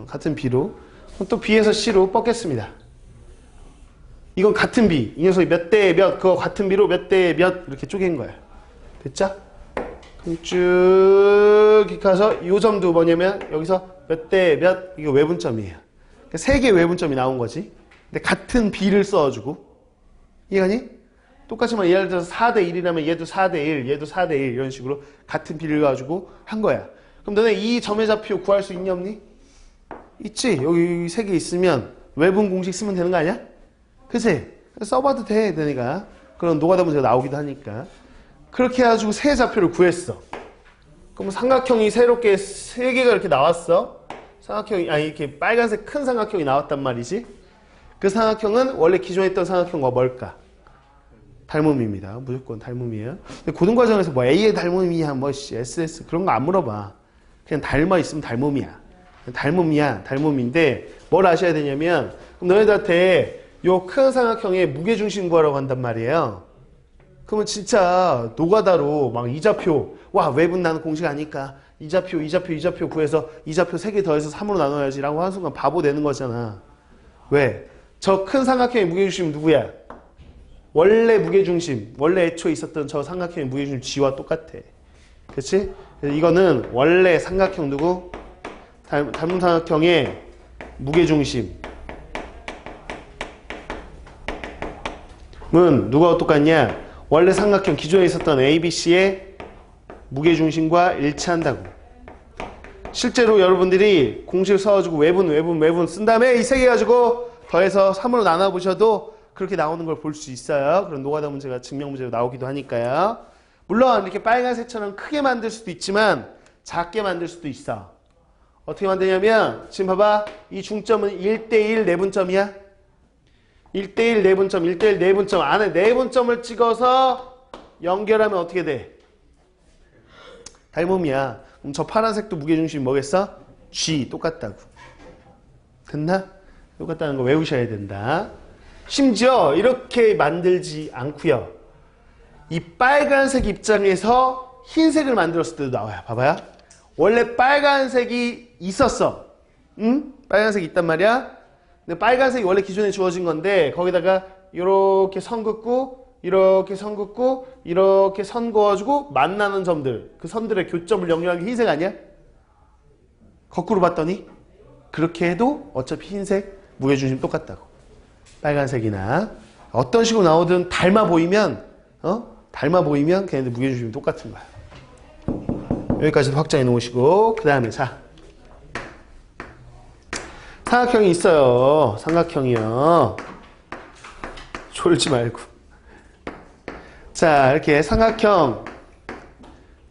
같은 B로. 그럼 또 B에서 C로 뻗겠습니다. 이건 같은 B. 이 녀석이 몇 대 몇, 그거 같은 B로 몇 대 몇, 이렇게 쪼갠 거예요. 됐죠? 그럼 쭉 이렇게 가서 이 점도 뭐냐면 여기서 몇 대 몇, 이거 외분점이에요. 그러니까 세 개의 외분점이 나온 거지. 근데 같은 B를 써주고. 이해가니? 똑같지만 예를 들어서 4대 1이라면 얘도 4대 1, 얘도 4대 1 이런 식으로 같은 B를 가지고 한 거야. 그럼 너네 이 점의 좌표 구할 수 있니 없니? 있지. 여기 세 개 있으면 외분 공식 쓰면 되는 거 아니야? 그치? 써봐도 돼, 너네가. 그런 노가다 문제가 나오기도 하니까. 그렇게 해가지고 세 좌표를 구했어. 그럼 삼각형이 새롭게 세 개가 이렇게 나왔어. 삼각형이, 아니, 이렇게 빨간색 큰 삼각형이 나왔단 말이지. 그 삼각형은 원래 기존에 있던 삼각형과 뭘까? 닮음입니다. 무조건 닮음이에요. 근데 고등과정에서 뭐 A의 닮음이야, 뭐 SS 그런 거 안 물어봐. 그냥 닮아 있으면 닮음이야. 닮음인데 뭘 아셔야 되냐면, 그럼 너희들한테 요 큰 삼각형의 무게중심 구하라고 한단 말이에요. 그러면 진짜 노가다로 막 이좌표, 와 외분 나는 공식 아니까 이좌표 구해서 이좌표 3개 더해서 3으로 나눠야지 라고 하는 순간 바보 되는 거잖아. 왜? 저 큰 삼각형의 무게중심 누구야? 원래 무게중심, 원래 애초에 있었던 저 삼각형의 무게중심 G와 똑같아. 그치? 그래서 이거는 원래 삼각형 누구? 닮은 삼각형의 무게중심 은 누가 똑같냐? 원래 삼각형 기존에 있었던 ABC의 무게중심과 일치한다고. 실제로 여러분들이 공식을 써가지고 외분 쓴 다음에 이 세 개 가지고 더해서 3으로 나눠보셔도 그렇게 나오는 걸 볼 수 있어요. 그런 노가다 문제가 증명 문제로 나오기도 하니까요. 물론 이렇게 빨간색처럼 크게 만들 수도 있지만 작게 만들 수도 있어. 어떻게 만드냐면 지금 봐봐. 이 중점은 1대1 내분점이야. 1대1 내분점, 1대1 내분점 안에 내분점을 찍어서 연결하면 어떻게 돼? 닮음이야. 그럼 저 파란색도 무게중심이 뭐겠어? G 똑같다고. 됐나? 똑같다는 거 외우셔야 된다. 심지어 이렇게 만들지 않고요. 이 빨간색 입장에서 흰색을 만들었을 때도 나와요. 봐봐요. 원래 빨간색이 있었어. 응? 빨간색이 있단 말이야. 근데 빨간색이 원래 기존에 주어진 건데 거기다가 이렇게 선 긋고 이렇게 선 긋고 이렇게 선 그어주고 만나는 점들, 그 선들의 교점을 연결한 게 흰색 아니야? 거꾸로 봤더니 그렇게 해도 어차피 흰색 무게중심 똑같다고. 빨간색이나 어떤 식으로 나오든 닮아 보이면 걔네들 무게중심이 똑같은 거야. 여기까지도 확장해 놓으시고 그 다음에 삼각형이 있어요. 삼각형이요. 졸지 말고. 자, 이렇게 삼각형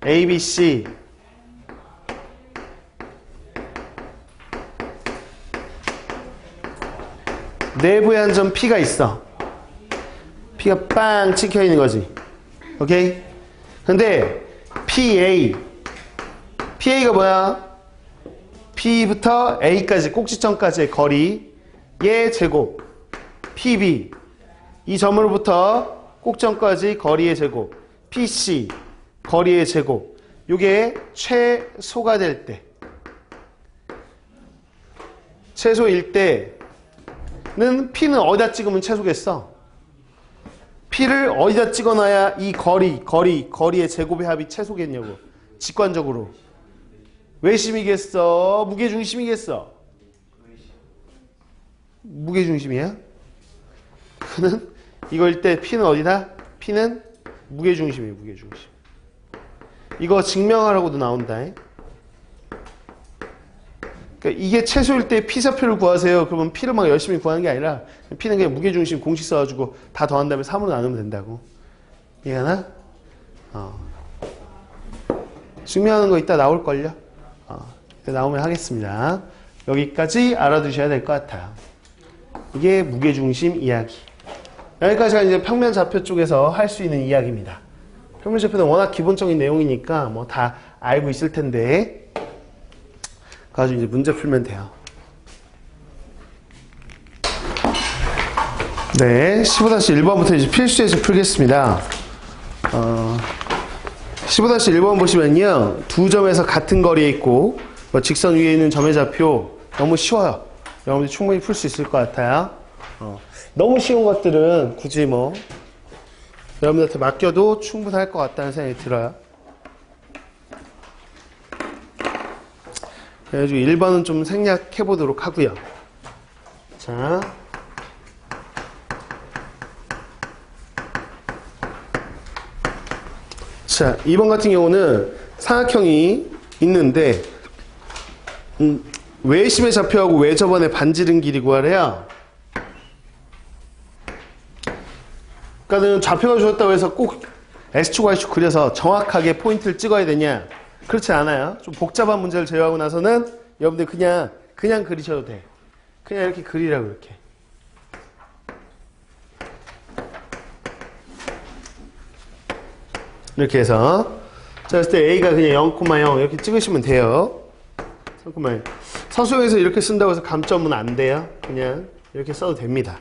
ABC 내부에 한 점 P가 있어. P가 빵 찍혀 있는 거지. 오케이? 근데 PA가 뭐야? P부터 A까지 꼭지점까지의 거리의 제곱 PB 이 점으로부터 꼭점까지 거리의 제곱 PC 거리의 제곱 요게 최소가 될 때 최소일 때는 P는 어디다 찍으면 최소겠어? P를 어디다 찍어놔야 이 거리의 제곱의 합이 최소겠냐고. 직관적으로 외심이겠어? 무게중심이겠어? 무게중심이야? 그는 이거일 때 P는 어디다? P는 무게중심이에요. 무게중심. 이거 증명하라고도 나온다. 그러니까 이게 최소일 때 P좌표를 구하세요. 그러면 P를 막 열심히 구하는 게 아니라 P는 그냥 무게중심 공식 써가지고 다 더한 다음에 3으로 나누면 된다고. 이해가나? 증명하는 거 이따 나올걸요? 이따 나오면 하겠습니다. 여기까지 알아두셔야 될 것 같아요. 이게 무게중심 이야기. 여기까지가 이제 평면좌표 쪽에서 할 수 있는 이야기입니다. 평면좌표는 워낙 기본적인 내용이니까 뭐 다 알고 있을 텐데 가지고 이제 문제 풀면 돼요. 네, 15-1번부터 이제 필수에서 풀겠습니다. 15-1번 보시면요. 두 점에서 같은 거리에 있고 뭐 직선 위에 있는 점의 좌표 너무 쉬워요. 여러분들 충분히 풀 수 있을 것 같아요. 너무 쉬운 것들은 굳이 뭐 여러분들한테 맡겨도 충분할 것 같다는 생각이 들어요. 그래가지고 1번은 좀 생략해 보도록 하고요. 자, 자, 2번 같은 경우는 삼각형이 있는데 외심의 좌표하고 외접원의 반지름 길이 구하래요. 그러니까 좌표가 주었다고 해서 꼭 X축, Y축 그려서 정확하게 포인트를 찍어야 되냐? 그렇지 않아요. 좀 복잡한 문제를 제외하고 나서는 여러분들 그냥 그리셔도 돼. 그냥 이렇게 그리라고 이렇게. 이렇게 해서 자, 그랬을 때 A가 그냥 0,0 이렇게 찍으시면 돼요. 3,0 서술형에서 이렇게 쓴다고 해서 감점은 안 돼요. 그냥 이렇게 써도 됩니다.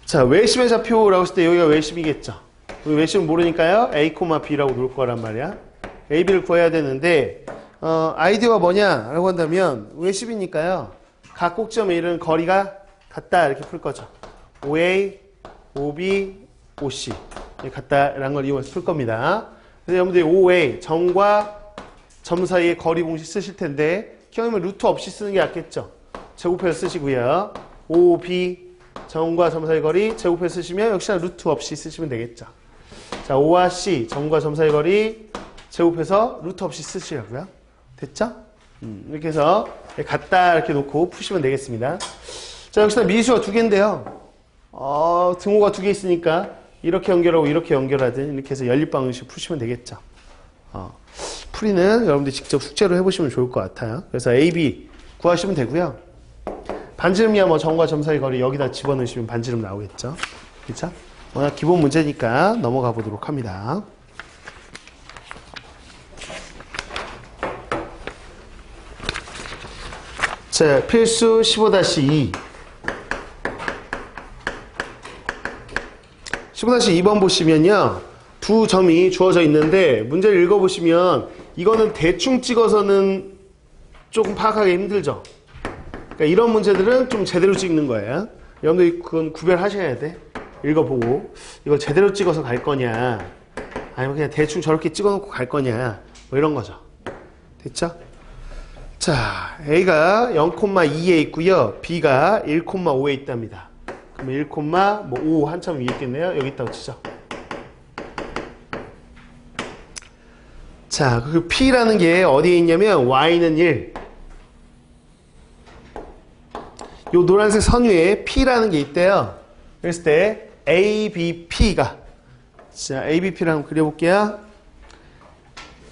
자, 외심의 좌표라고 했을 때 여기가 외심이겠죠. 여기 외심은 모르니까요. A, B라고 놓을 거란 말이야. A, B를 구해야 되는데 아이디어가 뭐냐 라고 한다면 외심이니까요. 각 꼭지점에 이르는 거리가 같다 이렇게 풀 거죠. OA, OB, OC 같다라는 걸 이용해서 풀 겁니다. 그래서 여러분들이 OA, 점과 점 사이의 거리 공식 쓰실 텐데 기왕이면 루트 없이 쓰는 게 낫겠죠. 제곱해서 쓰시고요. OB, 점과 점 사이 거리 제곱해서 쓰시면 역시나 루트 없이 쓰시면 되겠죠. 자, O와 C, 점과 점 사이 거리 제곱해서 루트 없이 쓰시라고요. 됐죠? 이렇게 해서 같다 이렇게 놓고 푸시면 되겠습니다. 자, 역시나 미수가 두 개인데요. 등호가 두 개 있으니까 이렇게 연결하고 이렇게 연결하든 이렇게 해서 연립방정식 푸시면 되겠죠. 풀이는 여러분들이 직접 숙제로 해보시면 좋을 것 같아요. 그래서 A, B 구하시면 되고요. 반지름이야 뭐 점과 점 사이 거리 여기다 집어넣으시면 반지름 나오겠죠. 그렇죠? 워낙 기본 문제니까 넘어가 보도록 합니다. 자, 필수 15-2 15-2번 보시면요. 두 점이 주어져 있는데 문제를 읽어보시면 이거는 대충 찍어서는 조금 파악하기 힘들죠. 그러니까 이런 문제들은 좀 제대로 찍는 거예요. 여러분들이 그건 구별하셔야 돼. 읽어보고 이걸 제대로 찍어서 갈 거냐 아니면 그냥 대충 저렇게 찍어놓고 갈 거냐 뭐 이런 거죠. 됐죠? 자, A가 0,2에 있고요. B가 1,5에 있답니다. 그러면 1,5 한참 위에 있겠네요. 여기 있다고 치죠. 자, 그 P라는 게 어디에 있냐면 Y는 1. 요 노란색 선 위에 P라는 게 있대요. 그랬을 때 ABP가 자, ABP를 한번 그려볼게요.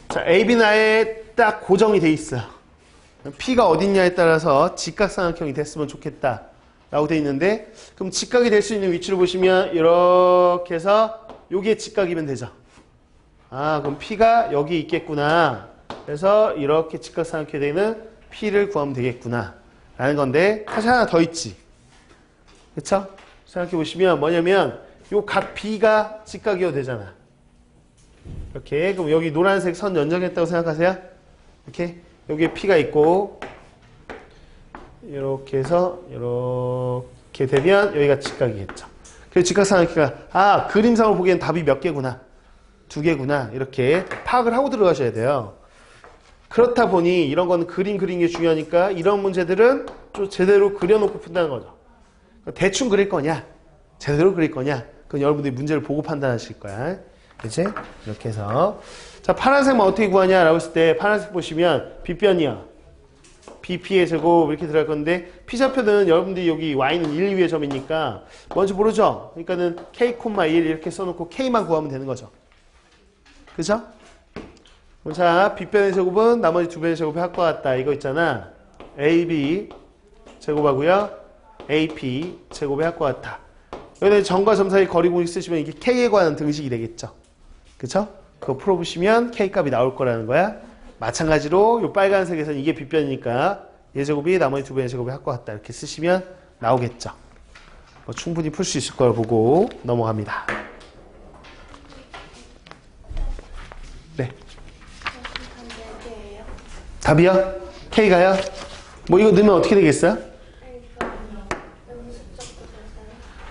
자, AB는 아예 딱 고정이 돼 있어요. P가 어딨냐에 따라서 직각삼각형이 됐으면 좋겠다 라고 돼 있는데 그럼 직각이 될 수 있는 위치로 보시면 이렇게 해서 여기에 직각이면 되죠. 아, 그럼 P가 여기 있겠구나. 그래서 이렇게 직각삼각형이 되는 P를 구하면 되겠구나 라는 건데 사실 하나 더 있지. 그쵸? 생각해 보시면 뭐냐면 요 각 B가 직각이어도 되잖아. 이렇게. 그럼 여기 노란색 선 연장했다고 생각하세요. 이렇게. 여기에 P가 있고 이렇게 해서 이렇게 되면 여기가 직각이겠죠. 그래서 직각삼각형가 그림상으로 보기엔 답이 몇 개구나. 2개구나. 이렇게 파악을 하고 들어가셔야 돼요. 그렇다 보니 이런 건 그리는 게 중요하니까 이런 문제들은 좀 제대로 그려놓고 푼다는 거죠. 대충 그릴 거냐 제대로 그릴 거냐 그건 여러분들이 문제를 보고 판단하실 거야. 그치? 이렇게 해서 자, 파란색만 어떻게 구하냐 라고 했을 때 파란색 보시면 빗변이야. BP의 제곱 이렇게 들어갈 건데 P좌표는 여러분들이 여기 Y는 1 위의 점이니까 뭔지 모르죠? 그러니까는 K,1 이렇게 써놓고 K만 구하면 되는 거죠. 그죠? 자, 빗변의 제곱은 나머지 두 변의 제곱의 합과 같다. 이거 있잖아. AB 제곱하고요. AP 제곱의 합과 같다. 여기다 점과 점 사이 거리공식 쓰시면 이게 K에 관한 등식이 되겠죠. 그쵸? 그거 풀어보시면 K값이 나올 거라는 거야. 마찬가지로 이 빨간색에서는 이게 빗변이니까 얘 제곱이 나머지 두 변의 제곱의 합과 같다. 이렇게 쓰시면 나오겠죠. 뭐 충분히 풀 수 있을 걸 보고 넘어갑니다. 네. 답이요? K가요? 뭐 이거 넣으면 어떻게 되겠어요?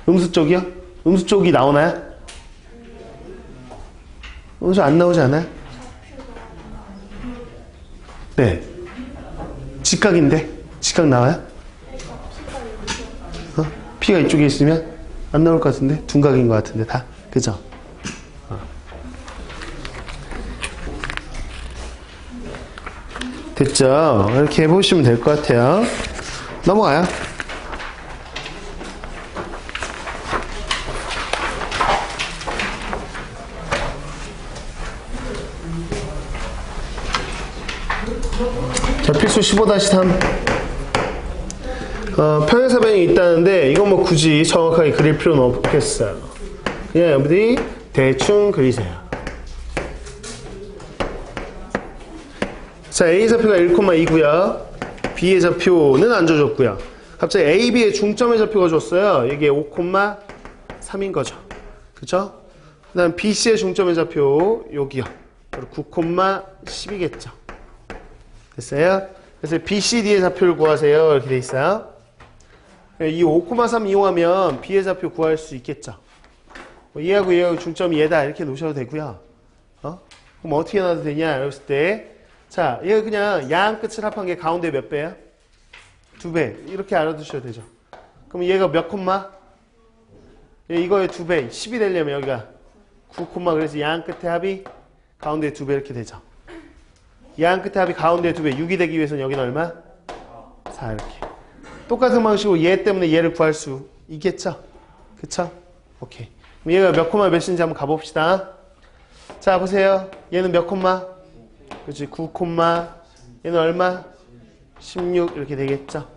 음수 쪽이요? 음수 쪽이 나오나요? 음수 안 나오지 않아요? 네. 직각인데? 직각 나와요? P가 이쪽에 있으면 안 나올 것 같은데? 둔각인 것 같은데 다? 그죠? 됐죠? 이렇게 해보시면 될 것 같아요. 넘어가요. 자, 필수 15-3. 평행사변이 있다는데, 이건 뭐 굳이 정확하게 그릴 필요는 없겠어요. 그냥 여러분들이 대충 그리세요. 자, A 좌표가 1,2고요. B의 좌표는 안 줘줬고요. 갑자기 A, B의 중점의 좌표가 줬어요. 이게 5,3인 거죠. 그쵸? 그 다음 B, C의 중점의 좌표 여기요. 9,10이겠죠. 됐어요? 그래서 B, C, D의 좌표를 구하세요. 이렇게 돼 있어요. 이 5,3 이용하면 B의 좌표 구할 수 있겠죠. 얘하고 얘하고 중점이 얘다. 이렇게 놓으셔도 되고요. 그럼 어떻게 나와도 되냐? 이랬을 때 자, 얘가 그냥 양 끝을 합한 게 가운데 몇 배야? 2배. 이렇게 알아두셔도 되죠. 그럼 얘가 몇 콤마? 이거의 2배. 10이 되려면 여기가 9 콤마. 그래서 양 끝의 합이 가운데 2배 이렇게 되죠. 양 끝의 합이 가운데 2배. 6이 되기 위해서는 여기는 얼마? 4 이렇게. 똑같은 방식으로 얘 때문에 얘를 구할 수 있겠죠? 그쵸? 오케이. 그럼 얘가 몇 콤마 몇인지 한번 가봅시다. 자, 보세요. 얘는 몇 콤마? 그치? 9, 얘는 얼마? 16 이렇게 되겠죠.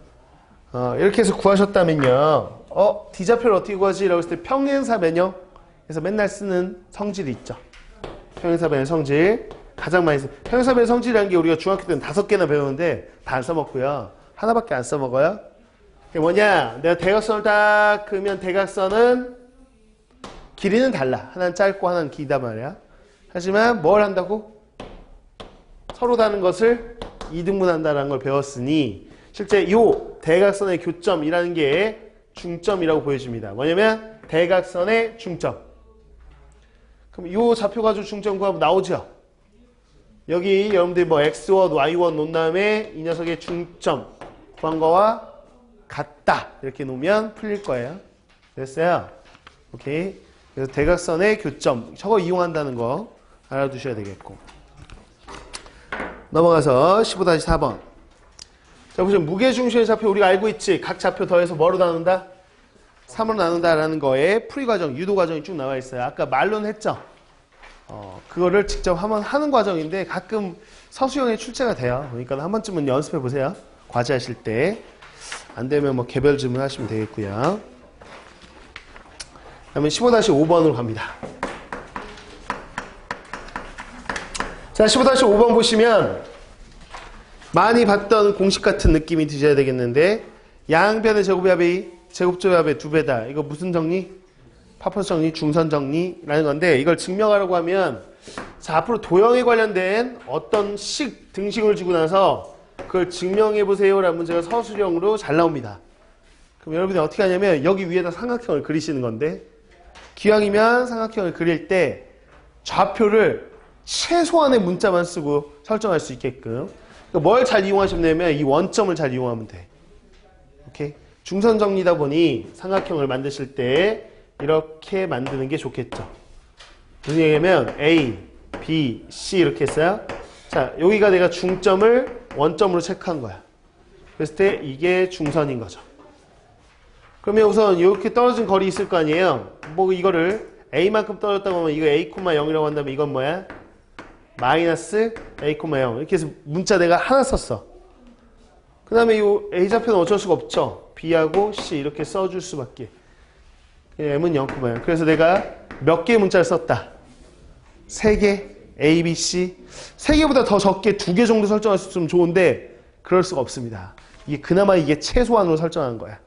이렇게 해서 구하셨다면요. D좌표를 어떻게 구하지? 라고 했을 때 평행사 변형. 그래서 맨날 쓰는 성질이 있죠. 평행사 변형 성질. 가장 많이 쓰는. 평행사 변형 성질이라는 게 우리가 중학교 때는 5개나 배우는데 다 안 써먹고요. 하나밖에 안 써먹어요. 그게 뭐냐? 내가 대각선을 딱 그으면 대각선은 길이는 달라. 하나는 짧고 하나는 길다 말이야. 하지만 뭘 한다고? 서로 다른 것을 이등분한다는 걸 배웠으니 실제 이 대각선의 교점이라는 게 중점이라고 보여집니다. 뭐냐면 대각선의 중점. 그럼 이 좌표 가지고 중점 구하면 나오죠. 여기 여러분들이 뭐 X원, Y원 놓은 다음에 이 녀석의 중점 구한 거와 같다 이렇게 놓으면 풀릴 거예요. 됐어요? 오케이. 그래서 대각선의 교점 저거 이용한다는 거 알아두셔야 되겠고. 넘어가서 15-4번. 자, 보시면 무게중심의 좌표 우리가 알고 있지. 각 좌표 더해서 뭐로 나눈다? 3으로 나눈다라는 거에 풀이 과정, 유도 과정이 쭉 나와 있어요. 아까 말로는 했죠. 그거를 직접 한번 하는 과정인데 가끔 서술형에 출제가 돼요. 그러니까 한 번쯤은 연습해 보세요. 과제하실 때. 안 되면 뭐 개별 질문 하시면 되겠고요. 그러면 15-5번으로 갑니다. 자, 15-5번 보시면 많이 봤던 공식 같은 느낌이 드셔야 되겠는데 양변의 제곱의 제곱조합의 2배다. 이거 무슨 정리? 파퍼스 정리, 중선 정리라는 건데 이걸 증명하려고 하면 자, 앞으로 도형에 관련된 어떤 등식을 주고 나서 그걸 증명해 보세요 라는 문제가 서술형으로 잘 나옵니다. 그럼 여러분이 어떻게 하냐면 여기 위에다 삼각형을 그리시는 건데 기왕이면 삼각형을 그릴 때 좌표를 최소한의 문자만 쓰고 설정할 수 있게끔 그러니까 뭘 잘 이용하시면 되냐면 이 원점을 잘 이용하면 돼. 오케이? 중선 정리다 보니 삼각형을 만드실 때 이렇게 만드는 게 좋겠죠. 무슨 얘기냐면 A, B, C 이렇게 했어요. 자, 여기가 내가 중점을 원점으로 체크한 거야. 그랬을 때 이게 중선인 거죠. 그러면 우선 이렇게 떨어진 거리 있을 거 아니에요. 뭐 이거를 A만큼 떨어졌다고 하면 이거 A,0이라고 한다면 이건 뭐야? 마이너스 A,0 이렇게 해서 문자 내가 하나 썼어. 그 다음에 이 A좌표는 어쩔 수가 없죠. B하고 C 이렇게 써줄 수밖에. M은 0,0. 그래서 내가 몇 개의 문자를 썼다? 3개, A, B, C. 3개보다 더 적게 2개 정도 설정할 수 있으면 좋은데 그럴 수가 없습니다. 그나마 이게 최소한으로 설정한 거야.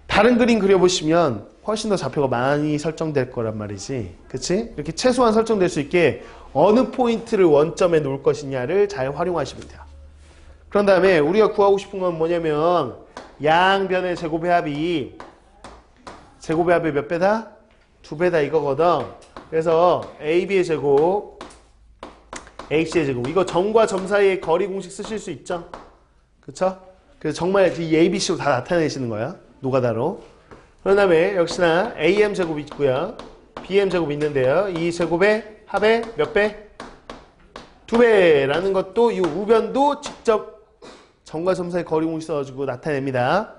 다른 그림 그려보시면 훨씬 더 좌표가 많이 설정될 거란 말이지. 그치? 이렇게 최소한 설정될 수 있게 어느 포인트를 원점에 놓을 것이냐를 잘 활용하시면 돼요. 그런 다음에 우리가 구하고 싶은 건 뭐냐면 양변의 제곱의 합이 몇 배다? 2배다 이거거든. 그래서 AB의 제곱, HC의 제곱. 이거 점과 점 사이의 거리 공식 쓰실 수 있죠? 그쵸? 그래서 정말 이 ABC로 다 나타내시는 거야. 노가다로. 그런 다음에 역시나 AM 제곱이 있고요. BM 제곱이 있는데요. 이 제곱의 합의 몇 배? 2배라는 것도 이 우변도 직접 점과 점 사이의 거리 공식 써가지고 나타냅니다.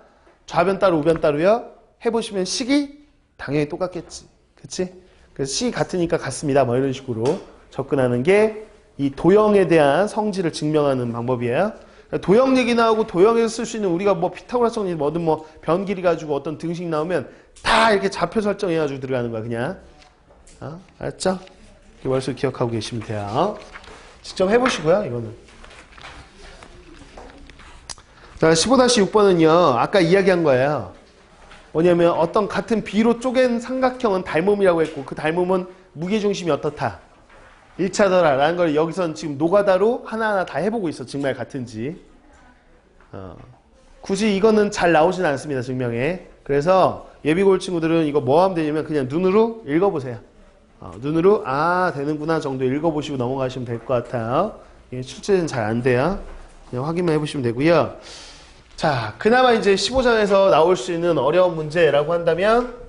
좌변 따로 우변 따로요. 해보시면 식이 당연히 똑같겠지. 그치? 그래서 식이 같으니까 같습니다. 뭐 이런 식으로 접근하는 게 이 도형에 대한 성질을 증명하는 방법이에요. 도형 얘기 나오고 도형에서 쓸 수 있는 우리가 뭐 피타고라스 정리 뭐든 뭐 변 길이 가지고 어떤 등식 나오면 다 이렇게 좌표 설정해가지고 들어가는 거야 그냥. 알았죠? 머릿속에 기억하고 계시면 돼요. 직접 해보시고요 이거는. 자 15-6번은요 아까 이야기한 거예요. 뭐냐면 어떤 같은 B로 쪼갠 삼각형은 닮음이라고 했고 그 닮음은 무게중심이 어떻다? 1차더라 라는 걸 여기선 지금 노가다로 하나하나 다 해보고 있어. 정말 같은지. 굳이 이거는 잘 나오진 않습니다. 증명에. 그래서 예비고일 친구들은 이거 뭐 하면 되냐면 그냥 눈으로 읽어보세요. 눈으로 되는구나 정도 읽어보시고 넘어가시면 될 것 같아요. 출제는 잘 안 돼요. 그냥 확인만 해보시면 되고요. 자, 그나마 이제 15장에서 나올 수 있는 어려운 문제라고 한다면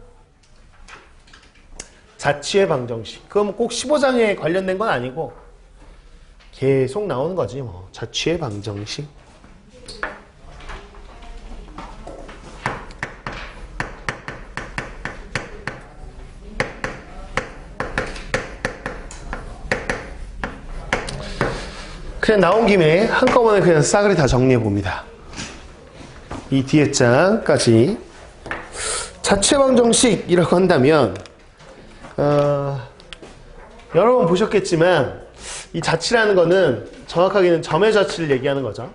자취의 방정식. 그건 꼭 15장에 관련된 건 아니고 계속 나오는 거지 뭐. 자취의 방정식. 그냥 나온 김에 한꺼번에 그냥 싸그리 다 정리해 봅니다. 이 뒤에 장까지. 자체 방정식이라고 한다면, 여러 번 보셨겠지만, 이 자치라는 거는 정확하게는 점의 자치를 얘기하는 거죠.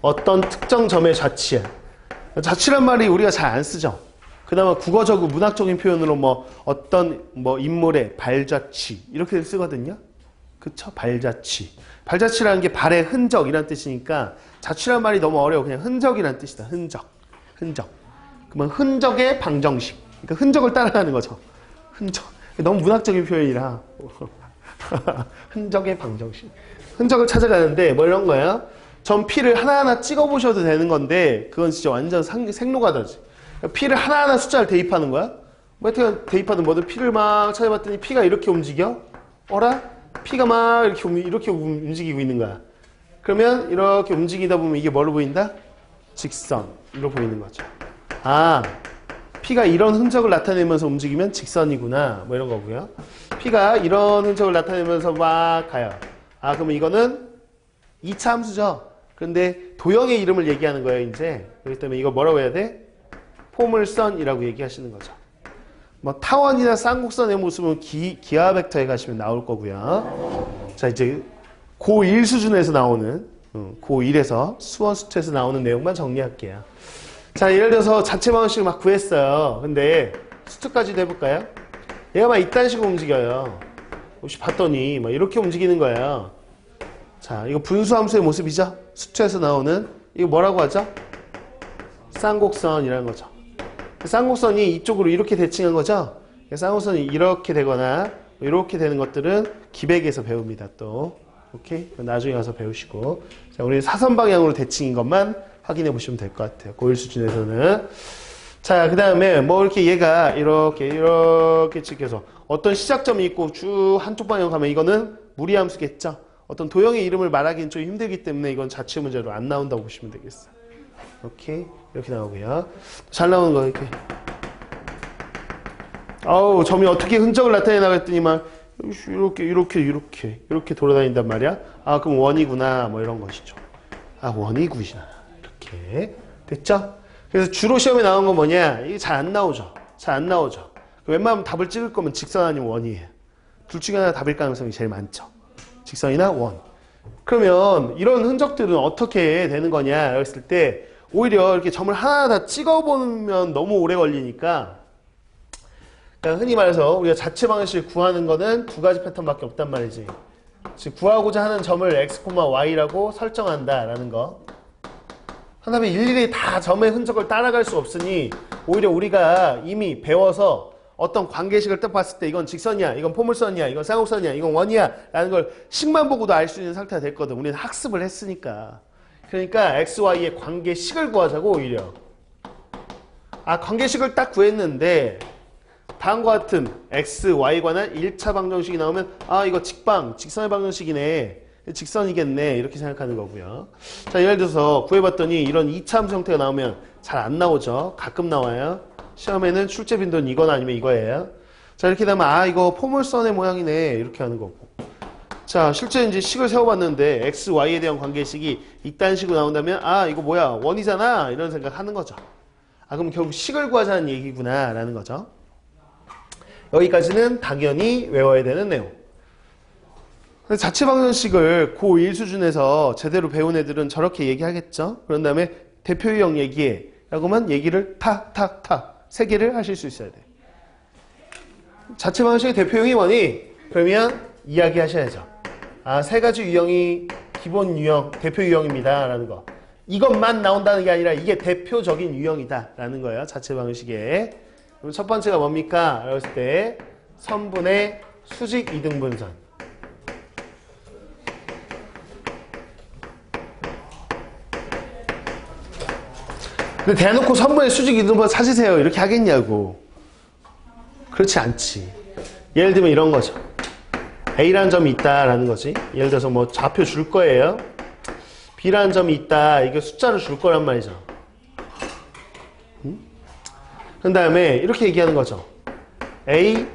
어떤 특정 점의 자치야. 자치란 말이 우리가 잘 안 쓰죠. 그나마 국어적으로 문학적인 표현으로 뭐 어떤 뭐 인물의 발자취 이렇게 쓰거든요. 그쵸? 발자취. 발자취라는 게 발의 흔적이란 뜻이니까 자취란 말이 너무 어려워. 그냥 흔적이란 뜻이다. 흔적. 흔적. 그러면 흔적의 방정식. 그러니까 흔적을 따라가는 거죠. 흔적. 너무 문학적인 표현이라. 흔적의 방정식. 흔적을 찾아가는데 뭐 이런 거야. 점 P를 하나하나 찍어보셔도 되는 건데 그건 진짜 완전 생로가다지. P를 하나하나 숫자를 대입하는 거야. 뭐 하여튼 대입하든 뭐든 P를 막 찾아봤더니 P가 이렇게 움직여. 어라? P가 막 이렇게 움직이고 있는 거야. 그러면 이렇게 움직이다 보면 이게 뭐로 보인다? 직선으로 보이는 거죠. 아, P가 이런 흔적을 나타내면서 움직이면 직선이구나. 뭐 이런 거고요. P가 이런 흔적을 나타내면서 막 가요. 아, 그러면 이거는 2차 함수죠. 그런데 도형의 이름을 얘기하는 거예요, 이제. 그렇기 때문에 이거 뭐라고 해야 돼? 포물선이라고 얘기하시는 거죠. 뭐 타원이나 쌍곡선의 모습은 기하 벡터에 가시면 나올 거고요. 자, 이제 고1 수준에서 나오는 고1에서 수원 수투에서 나오는 내용만 정리할게요. 자, 예를 들어서 자체 방정식을 막 구했어요. 근데 수투까지도 해볼까요? 얘가 막 이딴 식으로 움직여요. 혹시 봤더니 막 이렇게 움직이는 거예요. 자, 이거 분수함수의 모습이죠? 수투에서 나오는 이거 뭐라고 하죠? 쌍곡선이라는 거죠. 쌍곡선이 이쪽으로 이렇게 대칭한 거죠? 쌍곡선이 이렇게 되거나 이렇게 되는 것들은 기백에서 배웁니다. 또 오케이? 나중에 가서 배우시고. 자, 우리 사선 방향으로 대칭인 것만 확인해 보시면 될 것 같아요. 고1 수준에서는. 자, 그 다음에 뭐 이렇게 얘가 이렇게 찍혀서 어떤 시작점이 있고 쭉 한쪽 방향 가면 이거는 무리함수겠죠? 어떤 도형의 이름을 말하기는 좀 힘들기 때문에 이건 자체 문제로 안 나온다고 보시면 되겠어요. 오케이? 이렇게 나오고요. 잘 나오는 거 이렇게. 아우, 점이 어떻게 흔적을 나타내나 그랬더니만 이렇게 돌아다닌단 말이야. 아, 그럼 원이구나. 뭐 이런 것이죠. 아, 원이구나. 이렇게. 됐죠? 그래서 주로 시험에 나온 건 뭐냐? 이게 잘 안 나오죠. 잘 안 나오죠. 웬만하면 답을 찍을 거면 직선 아니면 원이에요. 둘 중에 하나 답일 가능성이 제일 많죠. 직선이나 원. 그러면 이런 흔적들은 어떻게 되는 거냐 했을 때 오히려 이렇게 점을 하나 다 찍어보면 너무 오래 걸리니까 그냥 흔히 말해서 우리가 자체 방정식을 구하는 거는 두 가지 패턴밖에 없단 말이지. 즉 구하고자 하는 점을 x, y라고 설정한다라는 거. 그다음에 일일이 다 점의 흔적을 따라갈 수 없으니 오히려 우리가 이미 배워서 어떤 관계식을 딱 봤을 때 이건 직선이야, 이건 포물선이야, 이건 쌍곡선이야, 이건 원이야 라는 걸 식만 보고도 알 수 있는 상태가 됐거든. 우리는 학습을 했으니까. 그러니까 x, y의 관계식을 구하자고 오히려. 아, 관계식을 딱 구했는데 다음과 같은 x, y 관한 1차 방정식이 나오면 아, 이거 직선의 방정식이네. 직선이겠네. 이렇게 생각하는 거고요. 자, 예를 들어서 구해봤더니 이런 2차 함수 형태가 나오면 잘 안 나오죠. 가끔 나와요. 시험에는 출제 빈도는 이거나 아니면 이거예요. 자, 이렇게 되면 아, 이거 포물선의 모양이네. 이렇게 하는 거고. 자, 실제 이제 식을 세워봤는데 x, y에 대한 관계식이 이딴 식으로 나온다면 아, 이거 뭐야? 원이잖아. 이런 생각하는 거죠. 아, 그럼 결국 식을 구하자는 얘기구나 라는 거죠. 여기까지는 당연히 외워야 되는 내용. 자체 방정식을 고1 수준에서 제대로 배운 애들은 저렇게 얘기하겠죠. 그런 다음에 대표 유형 얘기해 라고 하면 얘기를 탁탁탁 3개를 하실 수 있어야 돼. 자체 방정식의 대표 유형이 뭐니? 그러면 이야기 하셔야죠. 아, 3가지 유형이 기본 유형, 대표 유형입니다 라는 거. 이것만 나온다는 게 아니라 이게 대표적인 유형이다 라는 거예요. 자체 방정식에. 그럼 첫 번째가 뭡니까? 라고 했을 때 선분의 수직 이등분선. 근데 대놓고 선분의 수직 이등분선 찾으세요. 이렇게 하겠냐고. 그렇지 않지. 예를 들면 이런 거죠. A라는 점이 있다라는 거지. 예를 들어서 뭐 좌표 줄 거예요. B라는 점이 있다. 이게 숫자를 줄 거란 말이죠. 그 다음에 이렇게 얘기하는 거죠. A,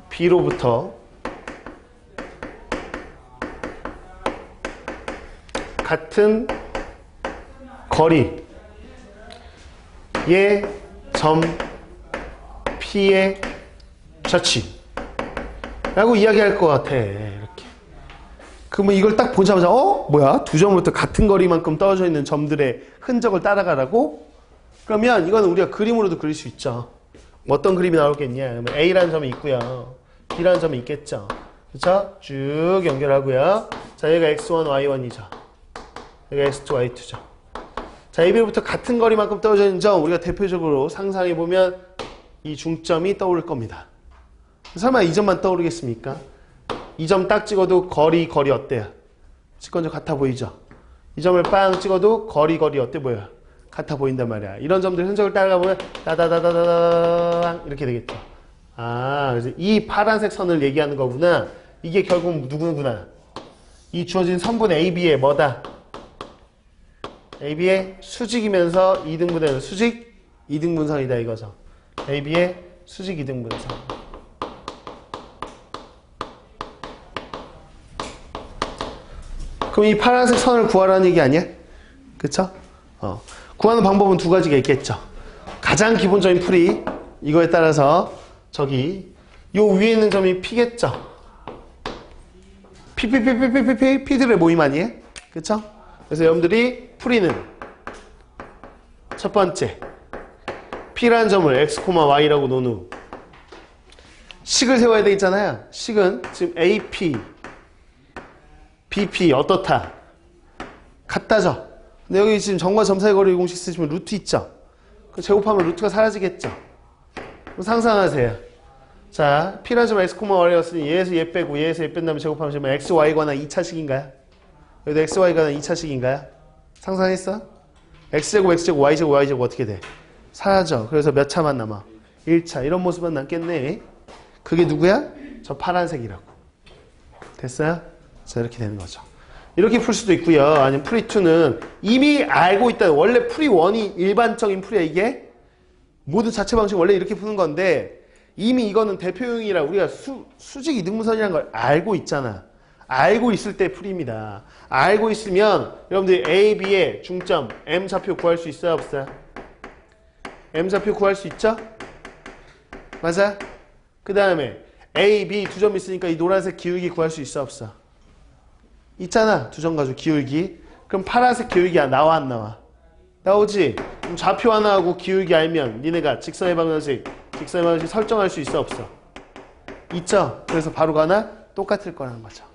B로부터 같은 거리의 점 P의 좌치 라고 이야기할 것 같아. 이렇게. 그러면 이걸 딱 보자마자 뭐야? 두 점부터 같은 거리만큼 떨어져 있는 점들의 흔적을 따라가라고? 그러면 이거는 우리가 그림으로도 그릴 수 있죠. 어떤 그림이 나오겠냐? A라는 점이 있고요. B라는 점이 있겠죠. 그렇죠? 쭉 연결하고요. 자, 여기가 X1, Y1이죠. 여기가 X2, Y2죠. 자, AB로부터 같은 거리만큼 떨어져 있는 점 우리가 대표적으로 상상해보면 이 중점이 떠오를 겁니다. 설마 이 점만 떠오르겠습니까? 이 점 딱 찍어도 거리 어때요? 직관적 같아 보이죠? 이 점을 빵 찍어도 거리 어때 보여요? 같아 보인단 말이야. 이런 점들 흔적을 따라가 보면 따다다다다당 이렇게 되겠죠. 그래서 이 파란색 선을 얘기하는 거구나. 이게 결국 누구구나. 이 주어진 선분 AB의 뭐다? AB의 수직이면서 이등분해는 수직 이등분선이다 이거죠. AB의 수직 이등분선. 그럼 이 파란색 선을 구하라는 얘기 아니야? 그쵸? 구하는 방법은 두 가지가 있겠죠. 가장 기본적인 풀이 이거에 따라서 저기 요 위에 있는 점이 P겠죠? P들의 모임 아니에요? 그쵸? 그래서 여러분들이 풀이는 첫 번째 P라는 점을 X, Y라고 놓은 후 식을 세워야 되겠잖아요. 식은 지금 AP BP 어떻다? 같다죠? 근데 여기 지금 점과 점 사이 거리 공식 쓰시면 루트 있죠? 그 제곱하면 루트가 사라지겠죠? 그럼 상상하세요. 자, P라는 점 X, Y였으니 얘에서 얘 빼고 얘에서 얘 뺀 다음에 제곱하면 지금 X, Y 관한 2차식인가요? 여기도 X, Y 관한 2차식인가요? 상상했어? X제곱, X제곱, Y제곱, Y제곱 어떻게 돼? 사라져. 그래서 몇 차만 남아? 1차. 이런 모습만 남겠네. 그게 누구야? 저 파란색이라고. 됐어요? 자, 이렇게 되는 거죠. 이렇게 풀 수도 있고요. 아니면 풀이 2는 이미 알고 있다. 원래 풀이 1이 일반적인 풀이야, 이게. 모든 자체 방식 원래 이렇게 푸는 건데 이미 이거는 대표용이라 우리가 수직 이등분선이라는 걸 알고 있잖아. 알고 있을 때 풀입니다. 알고 있으면 여러분들이 A, B의 중점 M좌표 구할 수 있어요, 없어요? M좌표 구할 수 있죠? 맞아? 그 다음에 A, B 두 점 있으니까 이 노란색 기울기 구할 수 있어, 없어? 있잖아. 두 점 가지고 기울기. 그럼 파란색 기울기야 나와 안 나와? 나오지? 그럼 좌표 하나하고 기울기 알면 니네가 직선의 방정식 설정할 수 있어, 없어? 있죠? 그래서 바로 가나? 똑같을 거라는 거죠.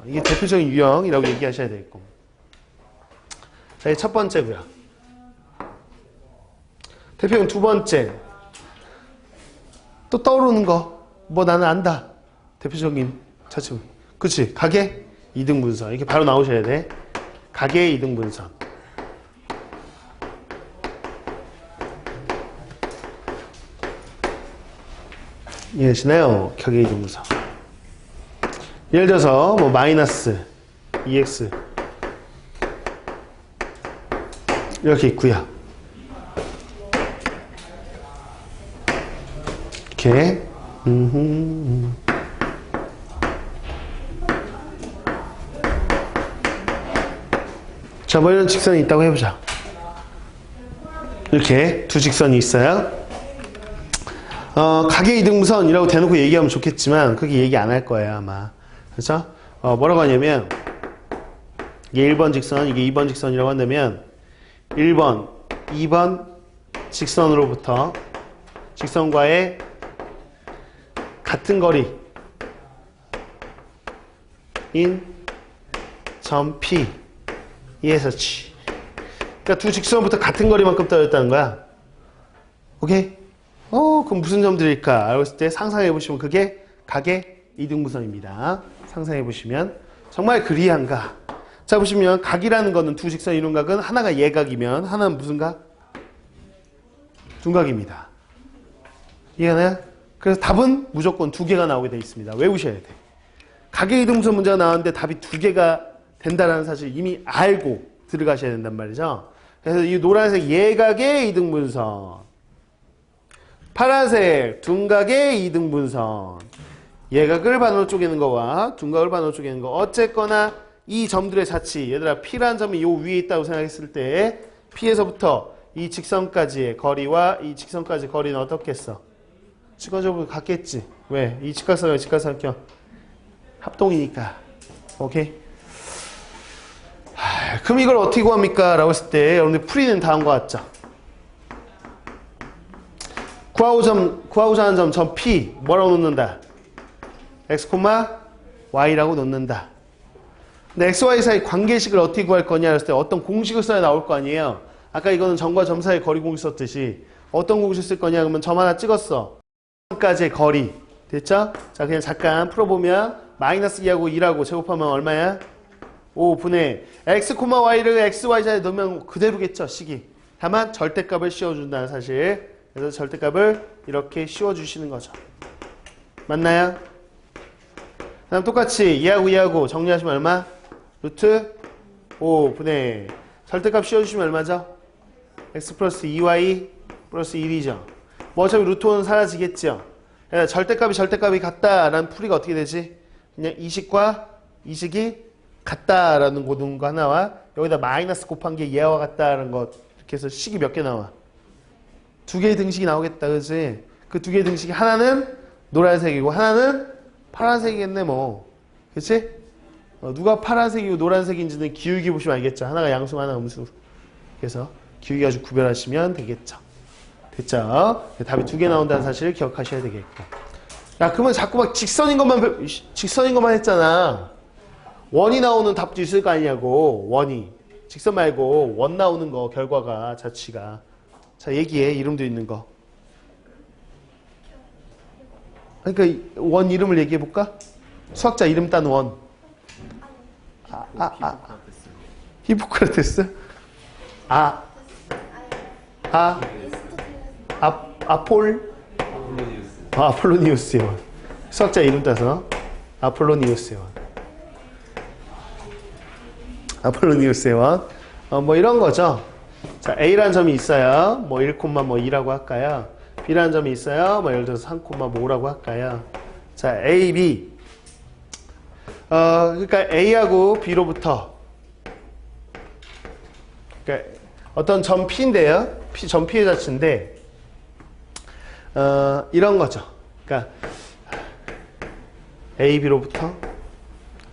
이게 대표적인 유형이라고 얘기하셔야 되겠고. 자, 이게 첫 번째고요. 대표용 두 번째. 또 떠오르는 거. 뭐 나는 안다. 대표적인 차트. 그치? 가계 이등분선. 이렇게 바로 나오셔야 돼. 가계 이등분선. 이해되시나요? 가계 이등분선. 예를 들어서 뭐 마이너스 2x 이렇게 있고요. 이렇게 자, 뭐 이런 직선이 있다고 해보자. 이렇게 두 직선이 있어요. 가계 이등분선이라고 대놓고 얘기하면 좋겠지만 그렇게 얘기 안 할 거예요, 아마. 그렇죠? 뭐라고 하냐면 이게 1번 직선, 이게 2번 직선이라고 한다면 1번, 2번 직선으로부터 직선과의 같은 거리인 점 P 이에서 치. 그러니까 두 직선부터 같은 거리만큼 떨어졌다는 거야. 오케이? 그럼 무슨 점들일까? 알았을 때 상상해 보시면 그게 가계 이등분선입니다. 상상해 보시면 정말 그리한가? 자, 보시면 각이라는 거는 두 직선 이룬 각은 하나가 예각이면 하나는 무슨 각? 둔각입니다. 이해가나요? 그래서 답은 무조건 두 개가 나오게 되어 있습니다. 외우셔야 돼. 가계 이등분선 문제가 나왔는데 답이 두 개가 된다는 사실 이미 알고 들어가셔야 된단 말이죠. 그래서 이 노란색 예각의 이등분선, 파란색 둔각의 이등분선, 예각을 반으로 쪼개는 거와 둔각을 반으로 쪼개는 거 어쨌거나 이 점들의 자치, 얘들아 P라는 점이 요 위에 있다고 생각했을 때 P에서부터 이 직선까지의 거리와 이 직선까지 거리는 어떻겠어? 직관적으로 같겠지. 왜? 이 직각삼각 직각삼각 합동이니까. 오케이? 그럼 이걸 어떻게 구합니까? 라고 했을 때 여러분들 풀이는 다음과 같죠. 구하고자 하는 점 P 뭐라고 놓는다? X, Y라고 놓는다. 근데 X, Y 사이 관계식을 어떻게 구할 거냐 했을 때 어떤 공식을 써야 나올 거 아니에요. 아까 이거는 점과 점 사이 거리 공식 썼듯이 어떤 공식 쓸 거냐 그러면 점 하나 찍었어. 까지의 거리 됐죠? 자 그냥 잠깐 풀어보면 마이너스 2하고 2라고 제곱하면 얼마야? 5분의 X, Y를 X, Y 자리에 넣으면 그대로겠죠 식이. 다만 절대값을 씌워준다는 사실. 그래서 절대값을 이렇게 씌워주시는 거죠. 맞나요? 다음 똑같이 2하고 정리하시면 얼마? 루트 5분의 절대값 씌워주시면 얼마죠? X 플러스 2Y 플러스 1이죠. 뭐 어차피 루트 5는 사라지겠죠. 절대값이 같다라는 풀이가 어떻게 되지? 그냥 이식과 이식이 같다라는 거 하나와 여기다 마이너스 곱한 게 얘와 같다라는 것 이렇게 해서 식이 몇 개 나와? 두 개의 등식이 나오겠다, 그치? 그 두 개의 등식이 하나는 노란색이고 하나는 파란색이겠네, 뭐. 그치? 누가 파란색이고 노란색인지는 기울기 보시면 알겠죠. 하나가 양수, 하나가 음수. 그래서 기울기 가지고 구별하시면 되겠죠. 됐죠? 답이 두 개 나온다는 사실을 기억하셔야 되겠고. 야, 그러면 자꾸 막 직선인 것만 했잖아. 원이 나오는 답도 있을 거 아니냐고. 원이. 직선 말고 원 나오는 거, 결과가, 자취가. 자, 얘기해. 이름도 있는 거. 그러니까 원 이름을 얘기해 볼까? 수학자 이름 딴 원. 히포크라테스? 아폴로니우스의 원. 수학자 이름 따서 아폴로니우스의 원. 아폴로니우스의 원. 뭐 이런 거죠. 자, A라는 점이 있어요. 뭐 1,2라고 할까요? B라는 점이 있어요. 뭐 예를 들어서 3,5라고 할까요? 자, A, B. 그러니까 A하고 B로부터 그러니까 어떤 점 P인데요. 점 P의 자체인데 이런 거죠. 그러니까 A, B로부터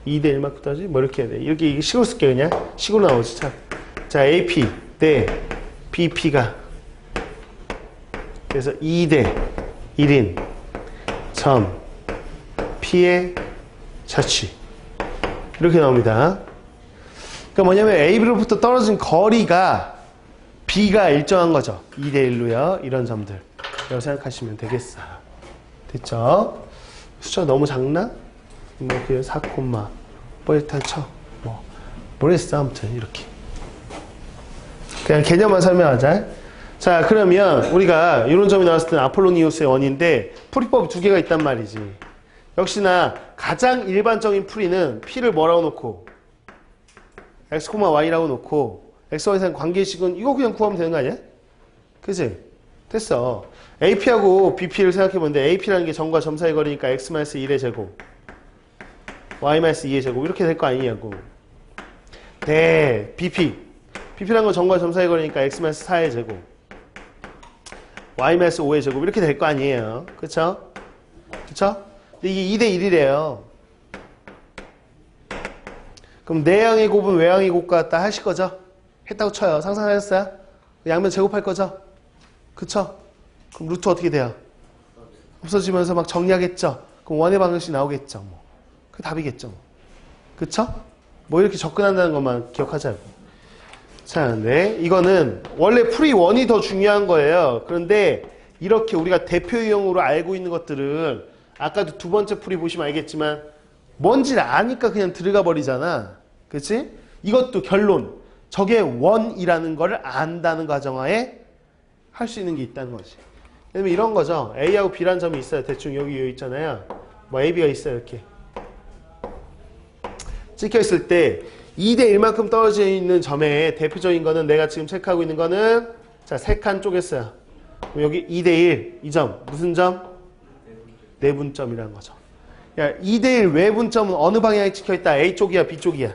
2대 1만큼 따지? 뭐 이렇게 해야 돼. 이렇게 식으로 쓸게 그냥. 식으로 나오지 참. 자, AP 대 BP가 그래서 2대 1인 점 P의 자취 이렇게 나옵니다. 그러니까 뭐냐면 A, B로부터 떨어진 거리가 B가 일정한 거죠. 2대 1로요. 이런 점들 라고 생각하시면 되겠어요. 됐죠? 숫자 너무 작나? 뭐 그냥 4, 뭐 일단 쳐. 뭐 모르겠어. 아무튼 이렇게 그냥 개념만 설명하자. 자, 그러면 우리가 이런 점이 나왔을 때는 아폴로니우스의 원인데 풀이법이 두 개가 있단 말이지. 역시나 가장 일반적인 풀이는 P를 뭐라고 놓고 X, Y라고 놓고 X, Y 사이 관계식은 이거 그냥 구하면 되는 거 아니야? 그치? 됐어. AP하고 BP를 생각해보는데 AP라는 게 점과 점 사이 거리니까 X-1의 제곱 Y-2의 제곱 이렇게 될 거 아니냐고. 네, BP라는 건 점과 점 사이 거리니까 X-4의 제곱 Y-5의 제곱 이렇게 될 거 아니에요. 그쵸? 그쵸? 근데 이게 2대 1이래요. 그럼 내항의 곱은 외항의 곱과 같다 하실 거죠? 했다고 쳐요. 상상하셨어요? 양면 제곱할 거죠? 그쵸? 그럼 루트 어떻게 돼요? 없어지면서 막 정리하겠죠? 그럼 원의 방정식 나오겠죠? 뭐. 그게 답이겠죠? 뭐. 그쵸? 뭐 이렇게 접근한다는 것만 기억하자고. 자, 네. 이거는 원래 풀이 원이 더 중요한 거예요. 그런데 이렇게 우리가 대표 유형으로 알고 있는 것들은 아까도 두 번째 풀이 보시면 알겠지만 뭔지를 아니까 그냥 들어가 버리잖아. 그치? 이것도 결론. 저게 원이라는 거를 안다는 가정하에 할 수 있는 게 있다는 거지. 예를 들면 이런 거죠. A하고 B라는 점이 있어요. 대충 여기 있잖아요. 뭐 AB가 있어요. 이렇게. 찍혀 있을 때 2대 1만큼 떨어져 있는 점의 대표적인 거는 내가 지금 체크하고 있는 거는 자, 세 칸 쪼갰어요. 여기 2대 1. 이 점. 무슨 점? 내분점이라는 거죠. 야, 2대 1 외분점은 어느 방향에 찍혀 있다? A 쪽이야, B 쪽이야?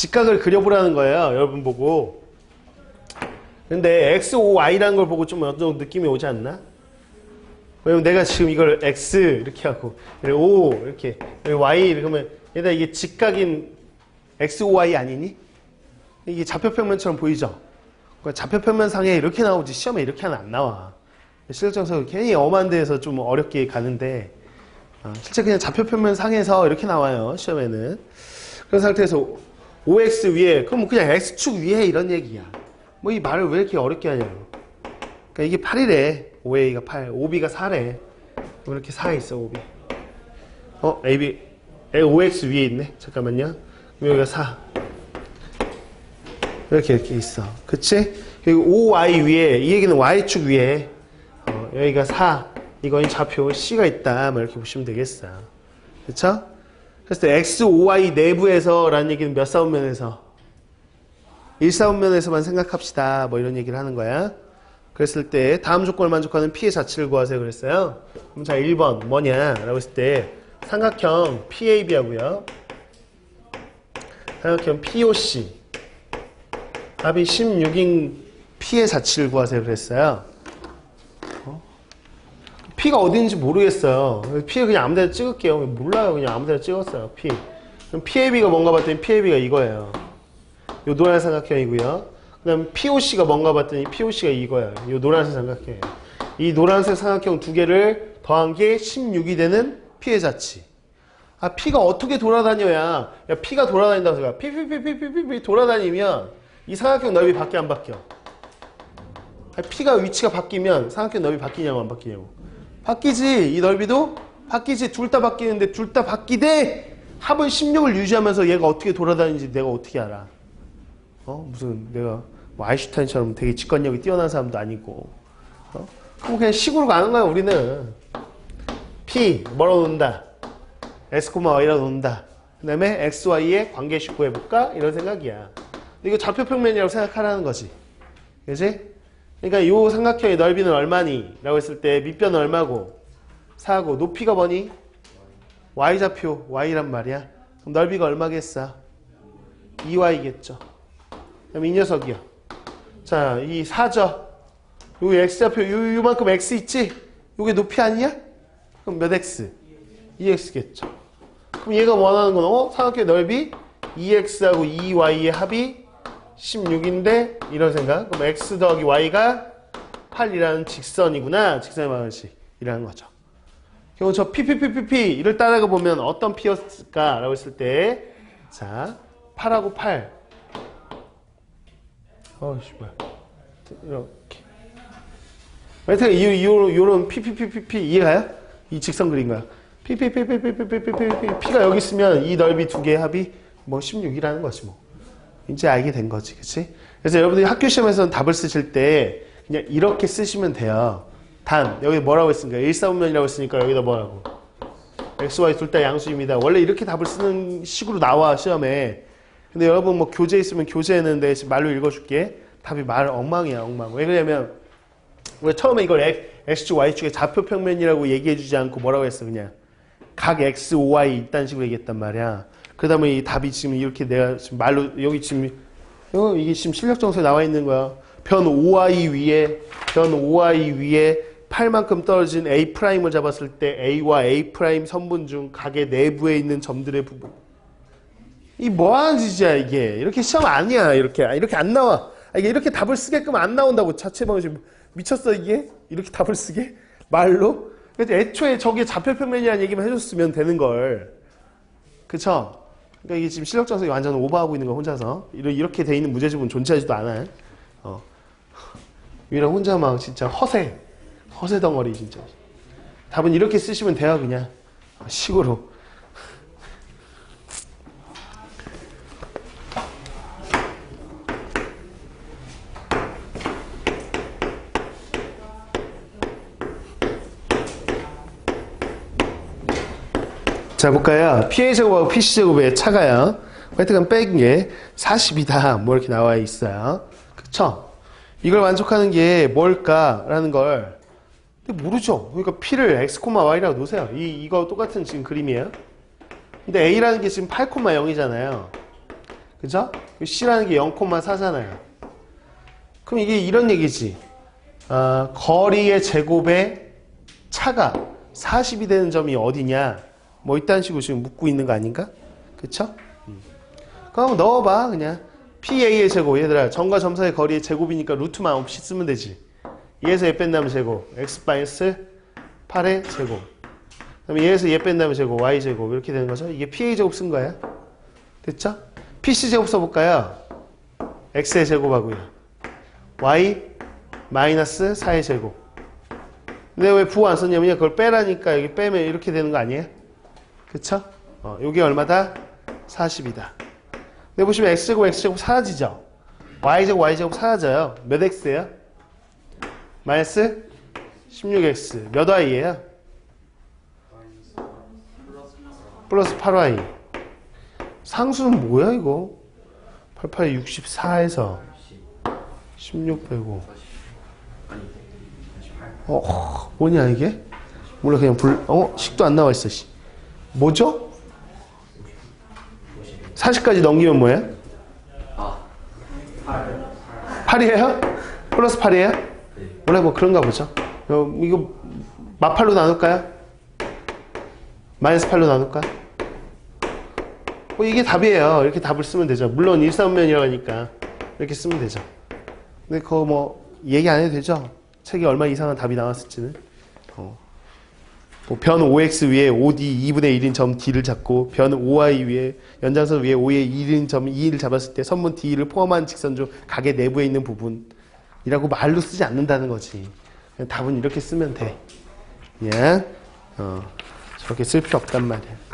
직각을 그려보라는 거예요. 여러분 보고. 근데 x, o, y라는 걸 보고 좀 어느 정도 느낌이 오지 않나? 왜냐면 내가 지금 이걸 x 이렇게 하고 o 이렇게 y 이러면 얘들아 이게 직각인 x, o, y 아니니? 이게 좌표평면처럼 보이죠? 그러니까 좌표평면상에 이렇게 나오지 시험에 이렇게 하면 안 나와. 실력정석은 괜히 엄한 데에서 좀 어렵게 가는데 실제 그냥 좌표평면상에서 이렇게 나와요. 시험에는. 그런 상태에서 OX 위에 그럼 그냥 X축 위에 이런 얘기야. 뭐 이 말을 왜 이렇게 어렵게 하냐고. 그러니까 이게 8이래. OA가 8, OB가 4래. 왜 이렇게 4에 있어, OB. AB, OX 위에 있네. 잠깐만요. 여기가 4. 이렇게 있어. 그치? 그리고 OY 위에, 이 얘기는 Y축 위에, 여기가 4. 이건 좌표 C가 있다. 뭐 이렇게 보시면 되겠어. 그쵸? 그래서 X, OY 내부에서 라는 얘기는 몇 사분면에서? 1사분면에서만 생각합시다. 뭐 이런 얘기를 하는 거야. 그랬을 때 다음 조건을 만족하는 P의 자치를 구하세요. 그랬어요. 그럼 자 1번 뭐냐? 라고 했을 때 삼각형 PAB 하고요. 삼각형 POC 합이 16인 P의 자치를 구하세요. 그랬어요. P가 어딘지 모르겠어요. P를 그냥 아무 데나 찍을게요. 몰라요. 그냥 아무 데나 찍었어요. P. 그럼 PAB가 뭔가 봤더니 PAB가 이거예요. 요 노란 삼각형이고요. 그 다음 POC가 뭔가 봤더니 POC가 이거예요. 요 노란색 삼각형이에요. 이 노란색 삼각형 두 개를 더한 게 16이 되는 P의 자치. 아, P가 어떻게 돌아다녀야, 야, P가 돌아다닌다고 생각. P 돌아다니면 이 삼각형 넓이 바뀌어 안 바뀌어? 아, P가 위치가 바뀌면 삼각형 넓이 바뀌냐고 안 바뀌냐고. 바뀌지. 이 넓이도 바뀌지. 둘 다 바뀌는데 둘 다 바뀌되 합은 16을 유지하면서 얘가 어떻게 돌아다니는지 내가 어떻게 알아? 무슨 내가 뭐 아인슈타인처럼 되게 직관력이 뛰어난 사람도 아니고. 그럼 그냥 식으로 가는 거야 우리는. P 뭐라고 놓는다? S, Y라고 놓는다. 그 다음에 X, Y의 관계식 구해볼까? 이런 생각이야. 이거 좌표평면이라고 생각하라는 거지. 그치? 그러니까 이 삼각형의 넓이는 얼마니? 라고 했을 때 밑변은 얼마고? 4고 높이가 뭐니? Y좌표 Y란 말이야. 그럼 넓이가 얼마겠어? 2Y겠죠. 그럼 이 녀석이요. 자, 이 4죠. 요 X좌표 요만큼 X 있지? 요게 높이 아니야? 그럼 몇 X? 2X겠죠. 그럼 얘가 원하는 건 삼각형의 넓이 2X하고 2Y의 합이 16인데 이런 생각. 그럼 X 더하기 Y가 8이라는 직선이구나. 직선의 방정식이라는 거죠. 그럼 저 PPPPP를 따라가 보면 어떤 P였을까? 라고 했을 때 자, 8하고 8 씨발. 이렇게. 하여튼, 요런 PPPPP 이해가요? 이 직선 그린 거야. P가 여기 있으면 이 넓이 두 개의 합이 뭐 16이라는 거지 뭐. 이제 알게 된 거지. 그치? 그래서 여러분들이 학교 시험에서는 답을 쓰실 때 그냥 이렇게 쓰시면 돼요. 단, 여기 뭐라고 했습니까? 1사분면이라고 했으니까 여기다 뭐라고? X, Y 둘 다 양수입니다. 원래 이렇게 답을 쓰는 식으로 나와, 시험에. 근데 여러분 뭐 교재 있으면 교재에는 내가 지금 말로 읽어줄게. 답이 엉망이야, 엉망. 왜 그러냐면 왜 처음에 이걸 X축, Y축의 좌표평면이라고 얘기해주지 않고 뭐라고 했어, 그냥. 각 X, OY 이딴 식으로 얘기했단 말이야. 그 다음에 이 답이 지금 이렇게 내가 지금 말로, 여기 지금, 이게 지금 실력정서에 나와 있는 거야. 변 OI 위에 8만큼 떨어진 A'을 잡았을 때 A와 A' 선분 중 각의 내부에 있는 점들의 부분. 이 뭐하는 짓이야, 이게. 이렇게 시험 아니야, 이렇게 안 나와. 이게 이렇게 답을 쓰게끔 안 나온다고. 자체 방식. 미쳤어, 이게? 이렇게 답을 쓰게? 말로? 그래서 애초에 저게 좌표평면이라는 얘기만 해줬으면 되는 걸. 그쵸? 그러니까 이게 지금 실력정석이 완전 오버하고 있는 거 혼자서. 이렇게 돼 있는 문제집은 존재하지도 않아. 유일한 혼자 막 진짜 허세 덩어리 진짜. 답은 이렇게 쓰시면 돼요, 그냥. 식으로. 자, 볼까요? PA제곱하고 PC제곱의 차가요. 하여튼 뺀 게 40이다. 뭐 이렇게 나와 있어요. 그쵸? 이걸 만족하는 게 뭘까라는 걸 근데 모르죠. 그러니까 P를 X, Y라고 놓으세요. 이거 똑같은 지금 그림이에요. 근데 A라는 게 지금 8,0이잖아요. 그죠? C라는 게 0,4잖아요. 그럼 이게 이런 얘기지. 거리의 제곱의 차가 40이 되는 점이 어디냐? 뭐 이딴 식으로 지금 묻고 있는 거 아닌가? 그쵸? 그럼 넣어봐 그냥. PA의 제곱. 얘들아 점과 점 사이의 거리의 제곱이니까 루트만 없이 쓰면 되지. 2에서 얘 뺀다면 제곱. x-8의 제곱. 그럼 얘에서 얘 뺀다면 제곱. y제곱. 이렇게 되는 거죠. 이게 PA 제곱 쓴 거야. 됐죠? PC 제곱 써볼까요? x의 제곱하고요. y 마이너스 4의 제곱. 근데 왜 부호 안 썼냐면요. 그걸 빼라니까 여기 빼면 이렇게 되는 거 아니에요? 그쵸? 요게 얼마다? 40이다. 근데 보시면 x제곱 x제곱 사라지죠? y제곱 y제곱 사라져요. 몇 x예요? 마이너스 16x. 몇 y예요? 플러스 8y. 상수는 뭐야 이거? 88, 64에서 16 빼고 뭐냐 이게? 몰라 그냥 식도 안 나와 있어. 뭐죠? 40까지 넘기면 뭐야? 8이에요? 플러스 8이에요? 원래 뭐 그런가 보죠. 이거 마팔로 나눌까요? 마이너스 8로 나눌까? 이게 답이에요. 이렇게 답을 쓰면 되죠. 물론 일사분면이라고 하니까 이렇게 쓰면 되죠. 근데 그거 뭐 얘기 안 해도 되죠. 책에 얼마 이상한 답이 나왔을지는. 변 5x 위에 5d 2분의 1인 점 d를 잡고 변 5y 위에 연장선 위에 5의 1인 점 2를 잡았을 때 선분 d를 포함한 직선 중 각의 내부에 있는 부분이라고 말로 쓰지 않는다는 거지. 답은 이렇게 쓰면 돼. 그냥 저렇게 쓸 필요 없단 말이야.